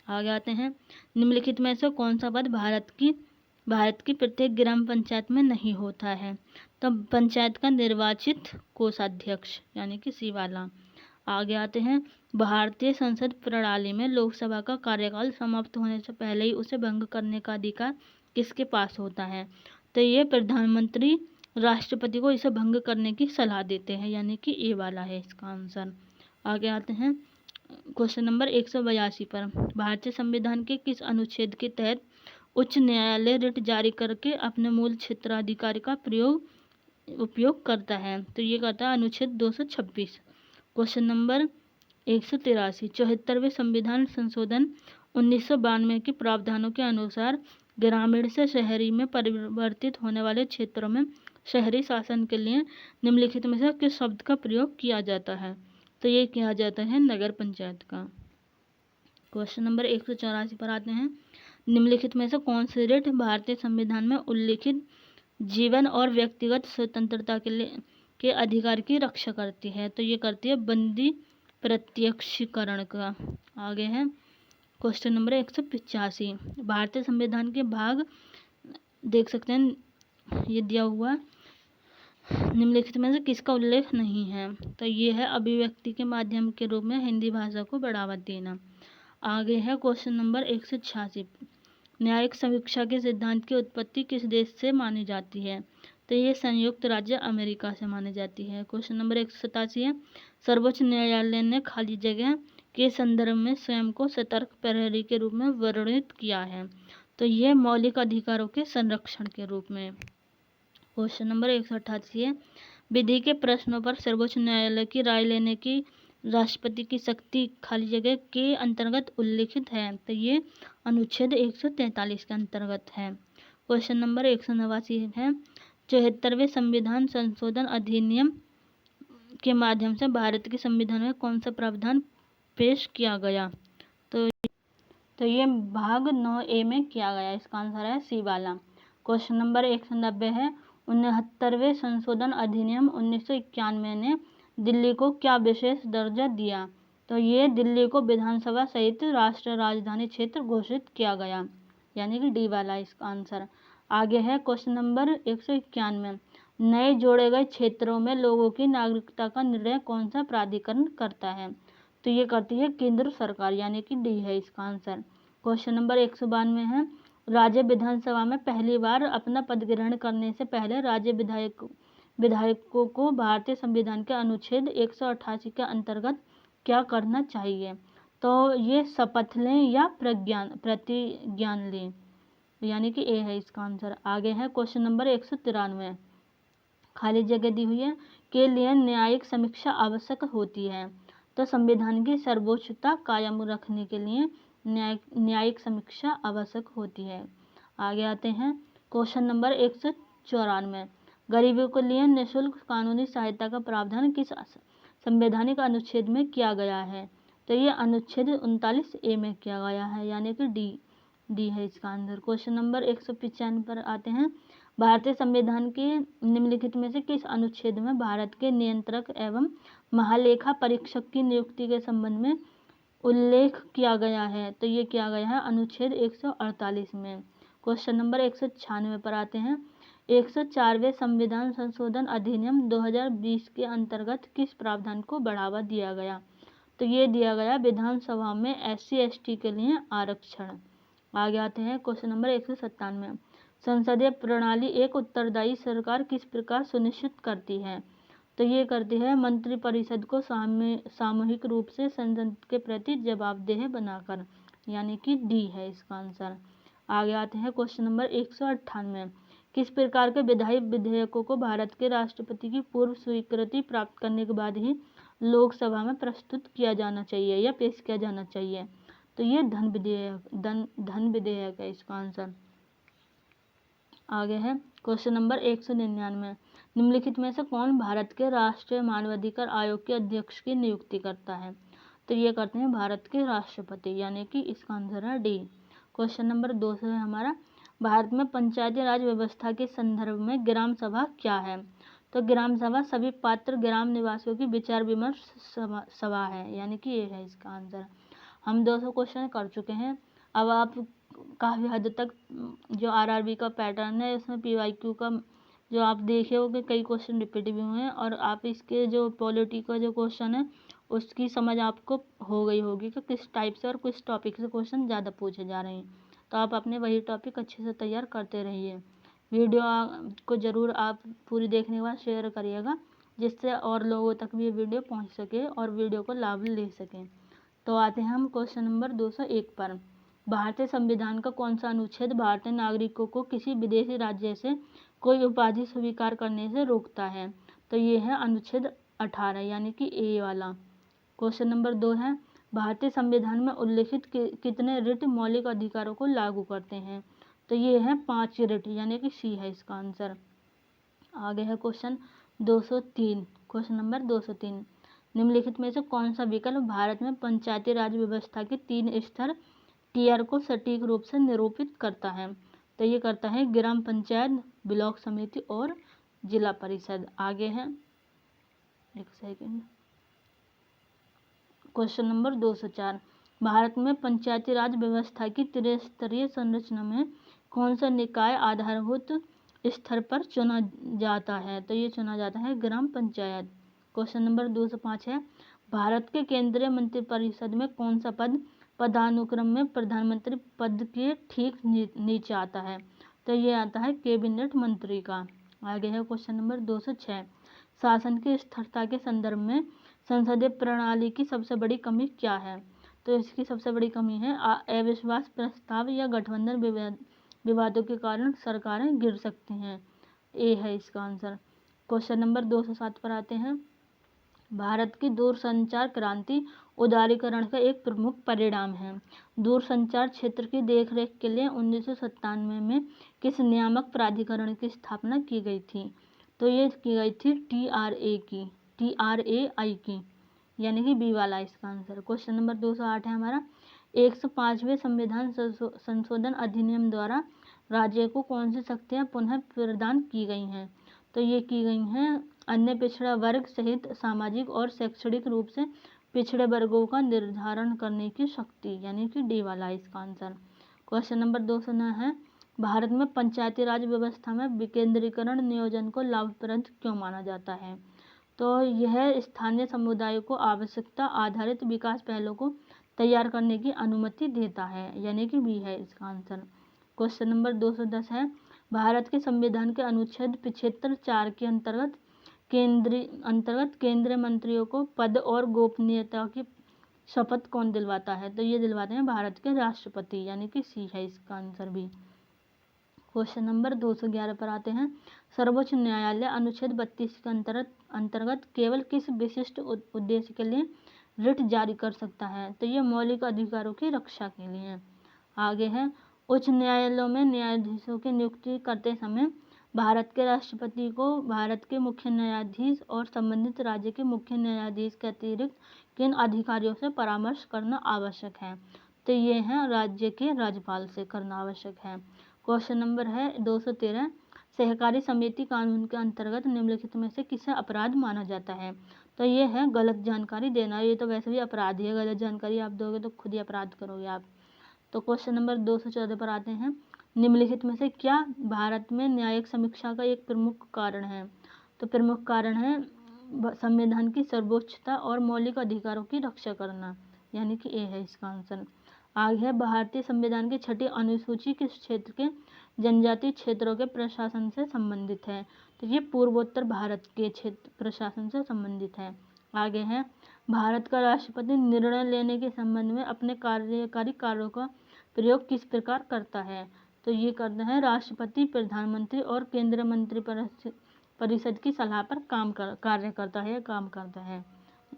आगे आते हैं, निम्नलिखित में से कौन सा पद भारत की प्रत्येक ग्राम पंचायत में नहीं होता है? तो पंचायत का निर्वाचित कोषाध्यक्ष यानी कि सी वाला। आगे आते हैं, भारतीय संसद प्रणाली में लोकसभा का कार्यकाल समाप्त होने से पहले ही उसे भंग करने का अधिकार किसके पास होता है? तो ये प्रधानमंत्री राष्ट्रपति को इसे भंग करने की सलाह देते हैं, यानी कि ए वाला है इसका आंसर। आगे आते हैं क्वेश्चन नंबर 182 पर। भारतीय संविधान के किस अनुच्छेद के तहत उच्च न्यायालय रिट जारी करके अपने मूल क्षेत्राधिकार का उपयोग करता है? तो ये करता है अनुच्छेद 226। Question number 183। 74वें संविधान संशोधन 1992 के प्रावधानों के अनुसार ग्रामीण से शहरी में परिवर्तित होने वाले क्षेत्रों में शहरी शासन के लिए निम्नलिखित में से किस शब्द का प्रयोग किया जाता है? तो ये किया जाता है नगर पंचायत का। क्वेश्चन नंबर 184 पर आते हैं। निम्नलिखित में से कौन सी रिट भारतीय संविधान में उल्लिखित जीवन और व्यक्तिगत स्वतंत्रता के अधिकार की रक्षा करती है? तो ये करती है बंदी प्रत्यक्षीकरण का। आगे है क्वेश्चन नंबर 185। भारतीय संविधान के भाग देख सकते हैं, ये दिया हुआ निम्नलिखित में से किसका उल्लेख नहीं है? तो ये है अभिव्यक्ति के माध्यम के रूप में हिंदी भाषा को बढ़ावा देना। आगे है क्वेश्चन नंबर 186। न्यायिक समीक्षा के सिद्धांत की उत्पत्ति किस देश से मानी जाती है? तो ये संयुक्त राज्य अमेरिका से मानी जाती है। क्वेश्चन नंबर 187 है। सर्वोच्च न्यायालय ने खाली जगह के संदर्भ में स्वयं को सतर्क प्रहरी के रूप में वर्णित किया है? तो ये मौलिक अधिकारों के संरक्षण के रूप में। क्वेश्चन नंबर 188 है। विधि के प्रश्नों पर सर्वोच्च न्यायालय की राय लेने की राष्ट्रपति की शक्ति खाली जगह के अंतर्गत उल्लिखित है? तो ये अनुच्छेद 143 के अंतर्गत है। क्वेश्चन नंबर 189 है। 74वें संविधान संशोधन अधिनियम के माध्यम से भारत के संविधान में कौन सा प्रावधान पेश किया गया? तो ये भाग 9A में किया गया। इसका आंसर है सी वाला। क्वेश्चन नंबर 190 है। 69वें संशोधन अधिनियम 1991 ने दिल्ली को क्या विशेष दर्जा दिया? तो ये दिल्ली को विधानसभा सहित राष्ट्रीय राजधानी क्षेत्र घोषित किया गया, यानी कि डी वाला इसका आंसर। आगे है क्वेश्चन नंबर 191। नए जोड़े गए क्षेत्रों में लोगों की नागरिकता का निर्णय कौन सा प्राधिकरण करता है? तो ये करती है केंद्र सरकार, यानी कि डी है इसका आंसर। क्वेश्चन नंबर 192 है। राज्य विधानसभा में पहली बार अपना पद ग्रहण करने से पहले राज्य विधायकों को भारतीय संविधान के अनुच्छेद 188 के अंतर्गत क्या करना चाहिए? तो ये शपथ लें या प्रतिज्ञान लें, यानी कि ए है इसका आंसर। आगे है क्वेश्चन नंबर 193। खाली जगह दी हुई है के लिए न्यायिक समीक्षा आवश्यक होती है? तो संविधान की सर्वोच्चता कायम रखने के लिए न्यायिक समीक्षा आवश्यक होती है। आगे आते हैं क्वेश्चन नंबर 194। गरीबों के लिए निःशुल्क कानूनी सहायता का प्रावधान किस संवैधानिक अनुच्छेद में किया गया है? तो ये अनुच्छेद 39A में किया गया है, यानी कि डी है इसका आंसर। क्वेश्चन नंबर 195 पर आते हैं। भारतीय संविधान के निम्नलिखित में से किस अनुच्छेद में भारत के नियंत्रक एवं महालेखा परीक्षक की नियुक्ति के संबंध में उल्लेख किया गया है? तो ये किया गया है अनुच्छेद 148 में। क्वेश्चन नंबर 196 पर आते हैं। 104वें संविधान संशोधन अधिनियम 2020 के अंतर्गत किस प्रावधान को बढ़ावा दिया गया? तो ये दिया गया विधानसभा में SC/ST के लिए आरक्षण। आगे आते हैं क्वेश्चन नंबर 197। संसदीय प्रणाली एक उत्तरदायी सरकार किस प्रकार सुनिश्चित करती है? तो ये करती है मंत्रिपरिषद को सामूहिक रूप से संसद के प्रति जवाबदेह बनाकर, यानी कि डी है इसका आंसर। आगे आते हैं क्वेश्चन नंबर 198। किस प्रकार के विधायी विधेयकों को भारत के राष्ट्रपति की पूर्व स्वीकृति प्राप्त करने के बाद ही लोकसभा में प्रस्तुत किया जाना चाहिए या पेश किया जाना चाहिए? तो ये धन विधेयक है इसका आंसर। आगे है क्वेश्चन नंबर 199। निम्नलिखित में से कौन भारत के राष्ट्रीय मानवाधिकार आयोग के अध्यक्ष की नियुक्ति करता है? तो ये करते हैं भारत के राष्ट्रपति, यानी कि इसका आंसर है डी। क्वेश्चन नंबर 200 है हमारा। भारत में पंचायती राज व्यवस्था के संदर्भ में ग्राम सभा क्या है? तो ग्राम सभा सभी पात्र ग्राम निवासियों की विचार विमर्श सभा है, यानी कि ये है इसका आंसर। हम 200 क्वेश्चन कर चुके हैं। अब आप काफ़ी हद तक जो RRB का पैटर्न है उसमें PYQ का जो आप देखे हो कि कई क्वेश्चन रिपीट भी हुए हैं, और आप इसके जो पॉलिटी का जो क्वेश्चन है उसकी समझ आपको हो गई होगी कि किस टाइप से और किस टॉपिक से क्वेश्चन ज़्यादा पूछे जा रहे हैं। तो आप अपने वही टॉपिक अच्छे से तैयार करते रहिए। वीडियो को ज़रूर आप पूरी देखने के बाद शेयर करिएगा, जिससे और लोगों तक भी ये वीडियो पहुंच सके और वीडियो को लाभ ले सकें। तो आते हैं हम क्वेश्चन नंबर 201 पर। भारतीय संविधान का कौन सा अनुच्छेद भारतीय नागरिकों को किसी विदेशी राज्य से कोई उपाधि स्वीकार करने से रोकता है? तो ये है अनुच्छेद 18 यानी कि ए वाला। क्वेश्चन नंबर 2 है, भारतीय संविधान में उल्लिखित कितने रिट मौलिक अधिकारों को लागू करते हैं? तो ये है 5 रिट यानी कि सी है इसका आंसर। आगे है क्वेश्चन 203। क्वेश्चन नंबर 203, निम्नलिखित में से कौन सा विकल्प भारत में पंचायती राज व्यवस्था के 3 स्तर टीआर को सटीक रूप से निरूपित करता है? तो ये करता है ग्राम पंचायत, ब्लॉक समिति और जिला परिषद। आगे है, एक सेकेंड, क्वेश्चन नंबर 204, भारत में पंचायती राज व्यवस्था की त्रिस्तरीय संरचना में कौन सा निकाय आधारभूत स्तर पर चुना जाता है? तो ये चुना जाता है ग्राम पंचायत। क्वेश्चन नंबर 205 है, भारत के केंद्रीय मंत्रिपरिषद में कौन सा पद पदानुक्रम में प्रधानमंत्री पद के ठीक नीचे आता है? तो ये आता है कैबिनेट मंत्री का। आगे है क्वेश्चन नंबर 206, शासन की स्थिरता के संदर्भ में संसदीय प्रणाली की सबसे बड़ी कमी क्या है? तो इसकी सबसे बड़ी कमी है अविश्वास प्रस्ताव या गठबंधन विवादों के कारण सरकारें गिर सकती हैं। ए है इसका आंसर। क्वेश्चन नंबर 207 पर आते हैं, भारत की दूरसंचार क्रांति उदारीकरण का एक प्रमुख परिणाम है। दूरसंचार क्षेत्र की देखरेख के लिए 1997 में किस नियामक प्राधिकरण की स्थापना की गई थी? तो ये की गई थी TRAI की, यानी कि बी वाला इसका आंसर। क्वेश्चन नंबर 208 है हमारा, 105वें संविधान संशोधन अधिनियम द्वारा राज्य को कौन सी शक्तियां पुनः प्रदान की गई हैं? तो ये की गई हैं अन्य पिछड़ा वर्ग सहित सामाजिक और शैक्षणिक रूप से पिछड़े वर्गों का निर्धारण करने की शक्ति, यानी कि डी वाला इसका आंसर। क्वेश्चन नंबर 209 है, भारत में पंचायती राज व्यवस्था में विकेंद्रीकरण नियोजन को लाभप्रद क्यों माना जाता है? तो यह स्थानीय समुदायों को आवश्यकता आधारित विकास पहलों को तैयार करने की अनुमति देता है, यानी कि बी है इसका आंसर। क्वेश्चन नंबर 210 है, भारत के संविधान के अनुच्छेद 75(4) के अंतर्गत केंद्रीय मंत्रियों को पद और गोपनीयता की शपथ कौन दिलवाता है? तो ये दिलवाते हैं भारत के राष्ट्रपति, यानी कि सी है इसका आंसर भी। क्वेश्चन नंबर 211 पर आते हैं, सर्वोच्च न्यायालय अनुच्छेद 32 के अंतर्गत केवल किस विशिष्ट उद्देश्य के लिए रिट जारी कर सकता है? तो ये मौलिक अधिकारों की रक्षा के लिए। आगे है, उच्च न्यायालयों में न्यायाधीशों की नियुक्ति करते समय भारत के राष्ट्रपति को भारत के मुख्य न्यायाधीश और संबंधित राज्य के मुख्य न्यायाधीश के अतिरिक्त किन अधिकारियों से परामर्श करना आवश्यक है? तो ये है राज्य के राज्यपाल से करना आवश्यक है। क्वेश्चन नंबर है 213, सहकारी समिति कानून के अंतर्गत निम्नलिखित में से किसे अपराध माना जाता है? तो ये है गलत जानकारी देना। ये तो वैसे भी अपराध है, गलत जानकारी आप दोगे तो खुद ही अपराध करोगे आप। तो क्वेश्चन नंबर 214 पर आते हैं, निम्नलिखित में से क्या भारत में न्यायिक समीक्षा का एक प्रमुख कारण है? तो प्रमुख कारण है संविधान की सर्वोच्चता और मौलिक अधिकारों की रक्षा करना, यानी कि ए है इसका आंसर। आगे है, भारतीय संविधान की 6ठी अनुसूची किस क्षेत्र के जनजातीय क्षेत्रों के प्रशासन से संबंधित है? तो ये पूर्वोत्तर भारत के क्षेत्र प्रशासन से संबंधित है। आगे है, भारत का राष्ट्रपति निर्णय लेने के संबंध में अपने कार्यकारी कार्यों का प्रयोग किस प्रकार करता है? तो ये करता है राष्ट्रपति, प्रधानमंत्री और केंद्रीय मंत्रिपरिषद की सलाह पर कार्य करता है, काम करता है।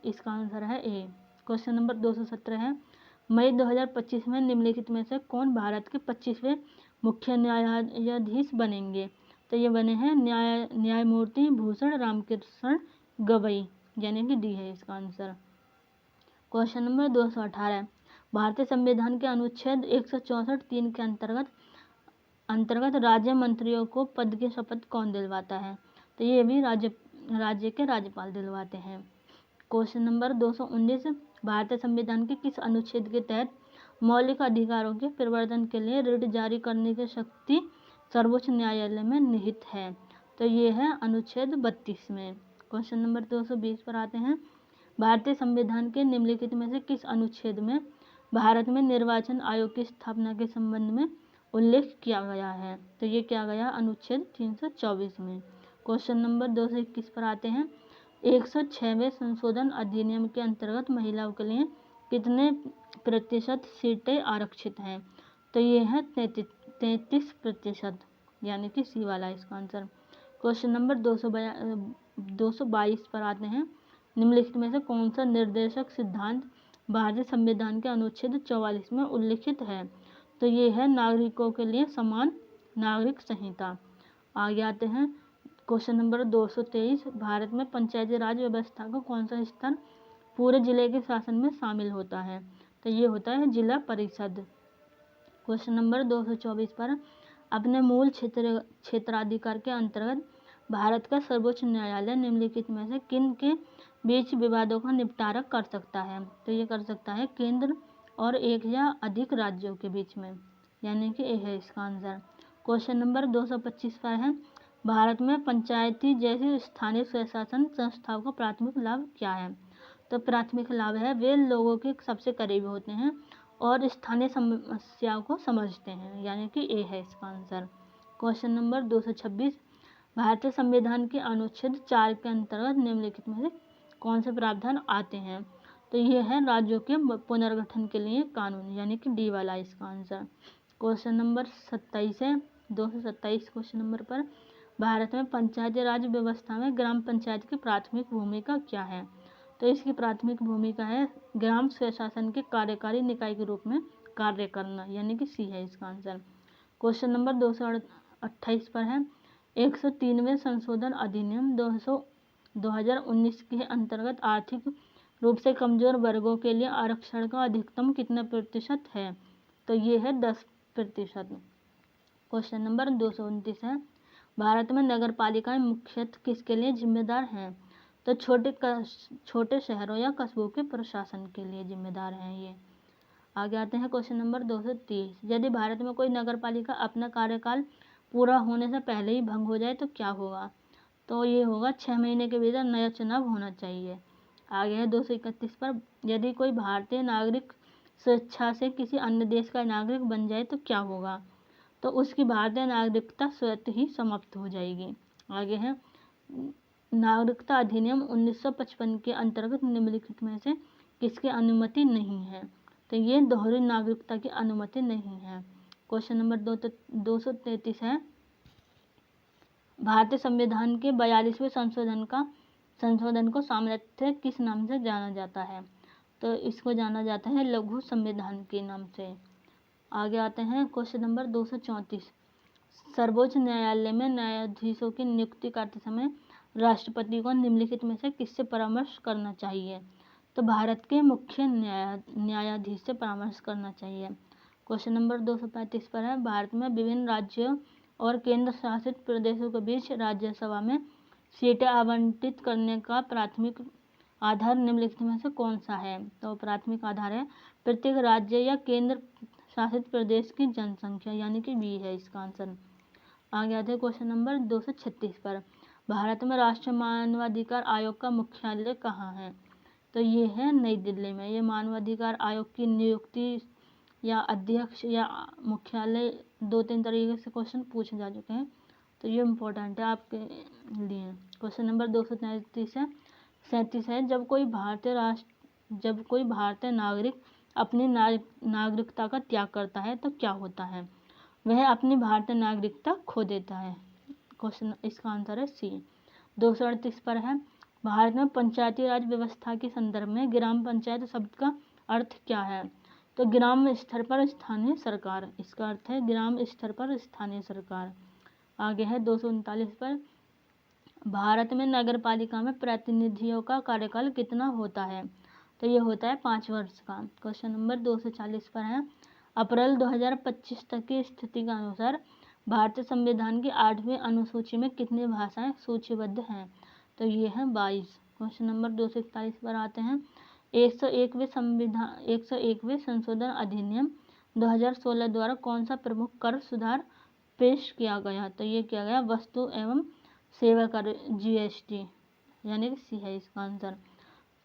इसका आंसर है ए। क्वेश्चन नंबर 217 है, मई 2025 में निम्नलिखित में से कौन भारत के 25वें मुख्य न्यायाधीश बनेंगे? तो ये बने हैं न्यायमूर्ति भूषण रामकृष्ण गवई, यानी कि डी है इसका आंसर। क्वेश्चन नंबर 218, भारतीय संविधान के अनुच्छेद 164(3) के अंतर्गत राज्य मंत्रियों को पद की शपथ कौन दिलवाता है? तो ये भी राज्य के राज्यपाल दिलवाते हैं। क्वेश्चन नंबर 219, भारतीय संविधान के किस अनुच्छेद के तहत मौलिक अधिकारों के प्रवर्तन के लिए रिट जारी करने की शक्ति सर्वोच्च न्यायालय में निहित है? तो ये है अनुच्छेद 32 में। क्वेश्चन नंबर 220 पर आते हैं, भारतीय संविधान के निम्नलिखित में से किस अनुच्छेद में भारत में निर्वाचन आयोग की स्थापना के संबंध में उल्लेख किया गया है? तो ये किया गया अनुच्छेद 324 में। क्वेश्चन नंबर 221 पर आते हैं। 106वें संशोधन अधिनियम के अंतर्गत महिलाओं के लिए कितने प्रतिशत सीटें आरक्षित हैं? तो ये है 33%, यानी कि सी वाला इसका आंसर। क्वेश्चन नंबर 222 पर आते हैं। निम्नलिखित में से कौन सा निर्देशक सिद्धांत भारतीय संविधान के अनुच्छेद 44 में उल्लिखित है? तो ये है नागरिकों के लिए समान नागरिक संहिता। आगे आते हैं। क्वेश्चन नंबर 223, भारत में पंचायती राज व्यवस्था का कौन सा स्तर पूरे जिले के शासन में शामिल होता है? तो ये होता है जिला परिषद। क्वेश्चन नंबर 224 पर अपने मूल क्षेत्राधिकार के अंतर्गत भारत का सर्वोच्च न्यायालय निम्नलिखित में से किन के बीच विवादों का निपटारा कर सकता है? तो ये कर सकता है केंद्र और एक या अधिक राज्यों के बीच में, यानी कि ए है इसका आंसर। क्वेश्चन नंबर 225 पर है। भारत में पंचायती जैसी स्थानीय स्वशासन संस्थाओं का प्राथमिक लाभ क्या है? तो प्राथमिक लाभ है वे लोगों के सबसे करीब होते हैं और स्थानीय समस्याओं को समझते हैं, यानी कि ए है इसका आंसर। क्वेश्चन नंबर 226, भारतीय संविधान के अनुच्छेद 4 के अंतर्गत निम्नलिखित में से कौन से प्रावधान आते हैं? तो ये है राज्यों के पुनर्गठन के लिए कानून, यानी कि डी वाला इसका आंसर। क्वेश्चन नंबर 27 है। 227 क्वेश्चन नंबर पर भारत में पंचायती राज व्यवस्था में ग्राम पंचायत की प्राथमिक भूमिका क्या है? तो इसकी प्राथमिक भूमिका है ग्राम स्वशासन के कार्यकारी निकाय के रूप में कार्य करना, यानी कि सी है इसका आंसर। क्वेश्चन नंबर 228 पर है। 103वें संशोधन अधिनियम 2019 के अंतर्गत आर्थिक रूप से कमजोर वर्गों के लिए आरक्षण का अधिकतम कितना प्रतिशत है? तो ये है 10%। क्वेश्चन नंबर 229 है। भारत में नगर पालिकाएं मुख्यतः किसके लिए जिम्मेदार हैं? तो छोटे शहरों या कस्बों के प्रशासन के लिए जिम्मेदार हैं ये। आगे आते हैं। क्वेश्चन नंबर 230, यदि भारत में कोई नगर पालिका अपना कार्यकाल पूरा होने से पहले ही भंग हो जाए तो क्या होगा? तो ये होगा 6 महीने के भीतर नया चुनाव होना चाहिए। आगे है 231 पर, यदि कोई भारतीय नागरिक स्वेच्छा से किसी अन्य देश का नागरिक बन जाए तो क्या होगा? तो उसकी भारतीय नागरिकता स्वतः ही समाप्त हो जाएगी। आगे है नागरिकता अधिनियम 1955 के अंतर्गत निम्नलिखित में से किसकी अनुमति नहीं है? तो ये दोहरी नागरिकता की अनुमति नहीं है। क्वेश्चन नंबर 233 है। भारतीय संविधान के 42वें संशोधन को सामान्यतः किस नाम से जाना जाता है? तो इसको जाना जाता है लघु संविधान के नाम से। आगे आते हैं। क्वेश्चन नंबर 234, सर्वोच्च न्यायालय में न्यायाधीशों की नियुक्ति करते समय राष्ट्रपति को निम्नलिखित में से किससे परामर्श करना चाहिए? तो भारत के मुख्य न्यायाधीश से परामर्श करना चाहिए। क्वेश्चन नंबर 235 पर है। भारत में विभिन्न राज्यों और केंद्र शासित प्रदेशों के बीच राज्यसभा में सीटें आवंटित करने का प्राथमिक आधार निम्नलिखित में से कौन सा है? तो प्राथमिक आधार है प्रत्येक राज्य या केंद्र शासित प्रदेश की जनसंख्या, यानी कि बी है इसका आंसर। आगे आते हैं। क्वेश्चन नंबर 236 पर, भारत में राष्ट्रीय मानवाधिकार आयोग का मुख्यालय कहाँ है? तो ये है नई दिल्ली में। ये मानवाधिकार आयोग की नियुक्ति या अध्यक्ष या मुख्यालय 2-3 तरीके से क्वेश्चन पूछे जा चुके हैं, तो ये इम्पोर्टेंट है आपके लिए। क्वेश्चन नंबर 237 है। जब कोई भारतीय नागरिक अपनी नागरिकता का त्याग करता है तो क्या होता है? वह अपनी भारतीय नागरिकता खो देता है। क्वेश्चन इसका आंसर है सी। 238 पर है। भारत में पंचायती राज व्यवस्था के संदर्भ में ग्राम पंचायत शब्द का अर्थ क्या है? तो ग्राम स्तर पर स्थानीय सरकार, इसका अर्थ है ग्राम स्तर पर स्थानीय सरकार। आगे है 239 पर, भारत में नगर पालिका में प्रतिनिधियों का कार्यकाल कितना होता है? तो ये होता है 5 वर्ष का। क्वेश्चन नंबर 240 पर है। अप्रैल 2025 तक की स्थिति के अनुसार भारतीय संविधान की 8वीं अनुसूची में कितनी भाषाएं सूचीबद्ध हैं? तो ये है 22। क्वेश्चन नंबर 241 पर आते हैं। 101वें संशोधन अधिनियम 2016 द्वारा कौन सा प्रमुख कर सुधार पेश किया गया? तो ये किया गया वस्तु एवं सेवा कर, जीएसटी, यानी कि सी है इसका आंसर।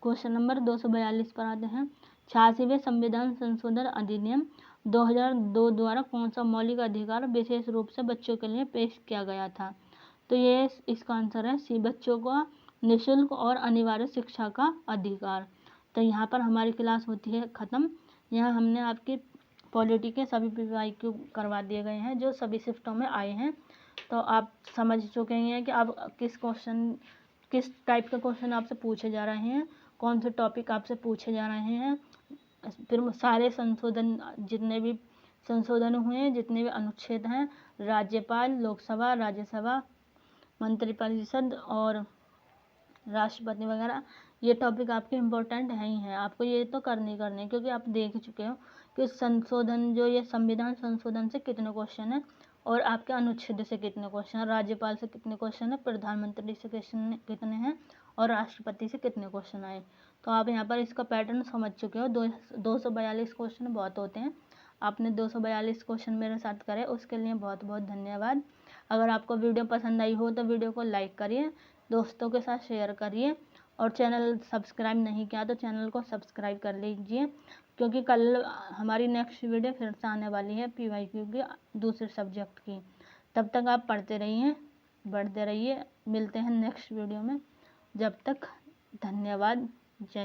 क्वेश्चन नंबर 242 पर आते हैं। 86वें संविधान संशोधन अधिनियम 2002 द्वारा कौन सा मौलिक अधिकार विशेष रूप से बच्चों के लिए पेश किया गया था? तो ये इसका आंसर है सी, बच्चों को निःशुल्क और अनिवार्य शिक्षा का अधिकार। तो यहाँ पर हमारी क्लास होती है ख़त्म। यहाँ हमने आपकी पॉलिटी के सभी PYQ करवा दिए गए हैं जो सभी शिफ्टों में आए हैं। तो आप समझ चुके हैं कि आप किस टाइप के क्वेश्चन आपसे पूछे जा रहे हैं, कौन से टॉपिक आपसे पूछे जा रहे हैं। फिर सारे संशोधन, जितने भी संशोधन हुए हैं, जितने भी अनुच्छेद हैं, राज्यपाल, लोकसभा, राज्यसभा, मंत्रिपरिषद और राष्ट्रपति वगैरह, ये टॉपिक आपके इम्पोर्टेंट है ही हैं। आपको ये तो करने क्योंकि आप देख चुके हो कि संशोधन, जो ये संविधान संशोधन से कितने क्वेश्चन है और आपके अनुच्छेद से कितने क्वेश्चन है, राज्यपाल से कितने क्वेश्चन है, प्रधानमंत्री से क्वेश्चन कितने हैं और राष्ट्रपति से कितने क्वेश्चन आए। तो आप यहाँ पर इसका पैटर्न समझ चुके हो। 242 क्वेश्चन बहुत होते हैं। आपने 242 क्वेश्चन मेरे साथ करे, उसके लिए बहुत बहुत धन्यवाद। अगर आपको वीडियो पसंद आई हो तो वीडियो को लाइक करिए, दोस्तों के साथ शेयर करिए और चैनल सब्सक्राइब नहीं किया तो चैनल को सब्सक्राइब कर लीजिए, क्योंकि कल हमारी नेक्स्ट वीडियो फिर से आने वाली है PYQ की दूसरे सब्जेक्ट की। तब तक आप पढ़ते रहिए, बढ़ते रहिए। मिलते हैं नेक्स्ट वीडियो में। जब तक धन्यवाद।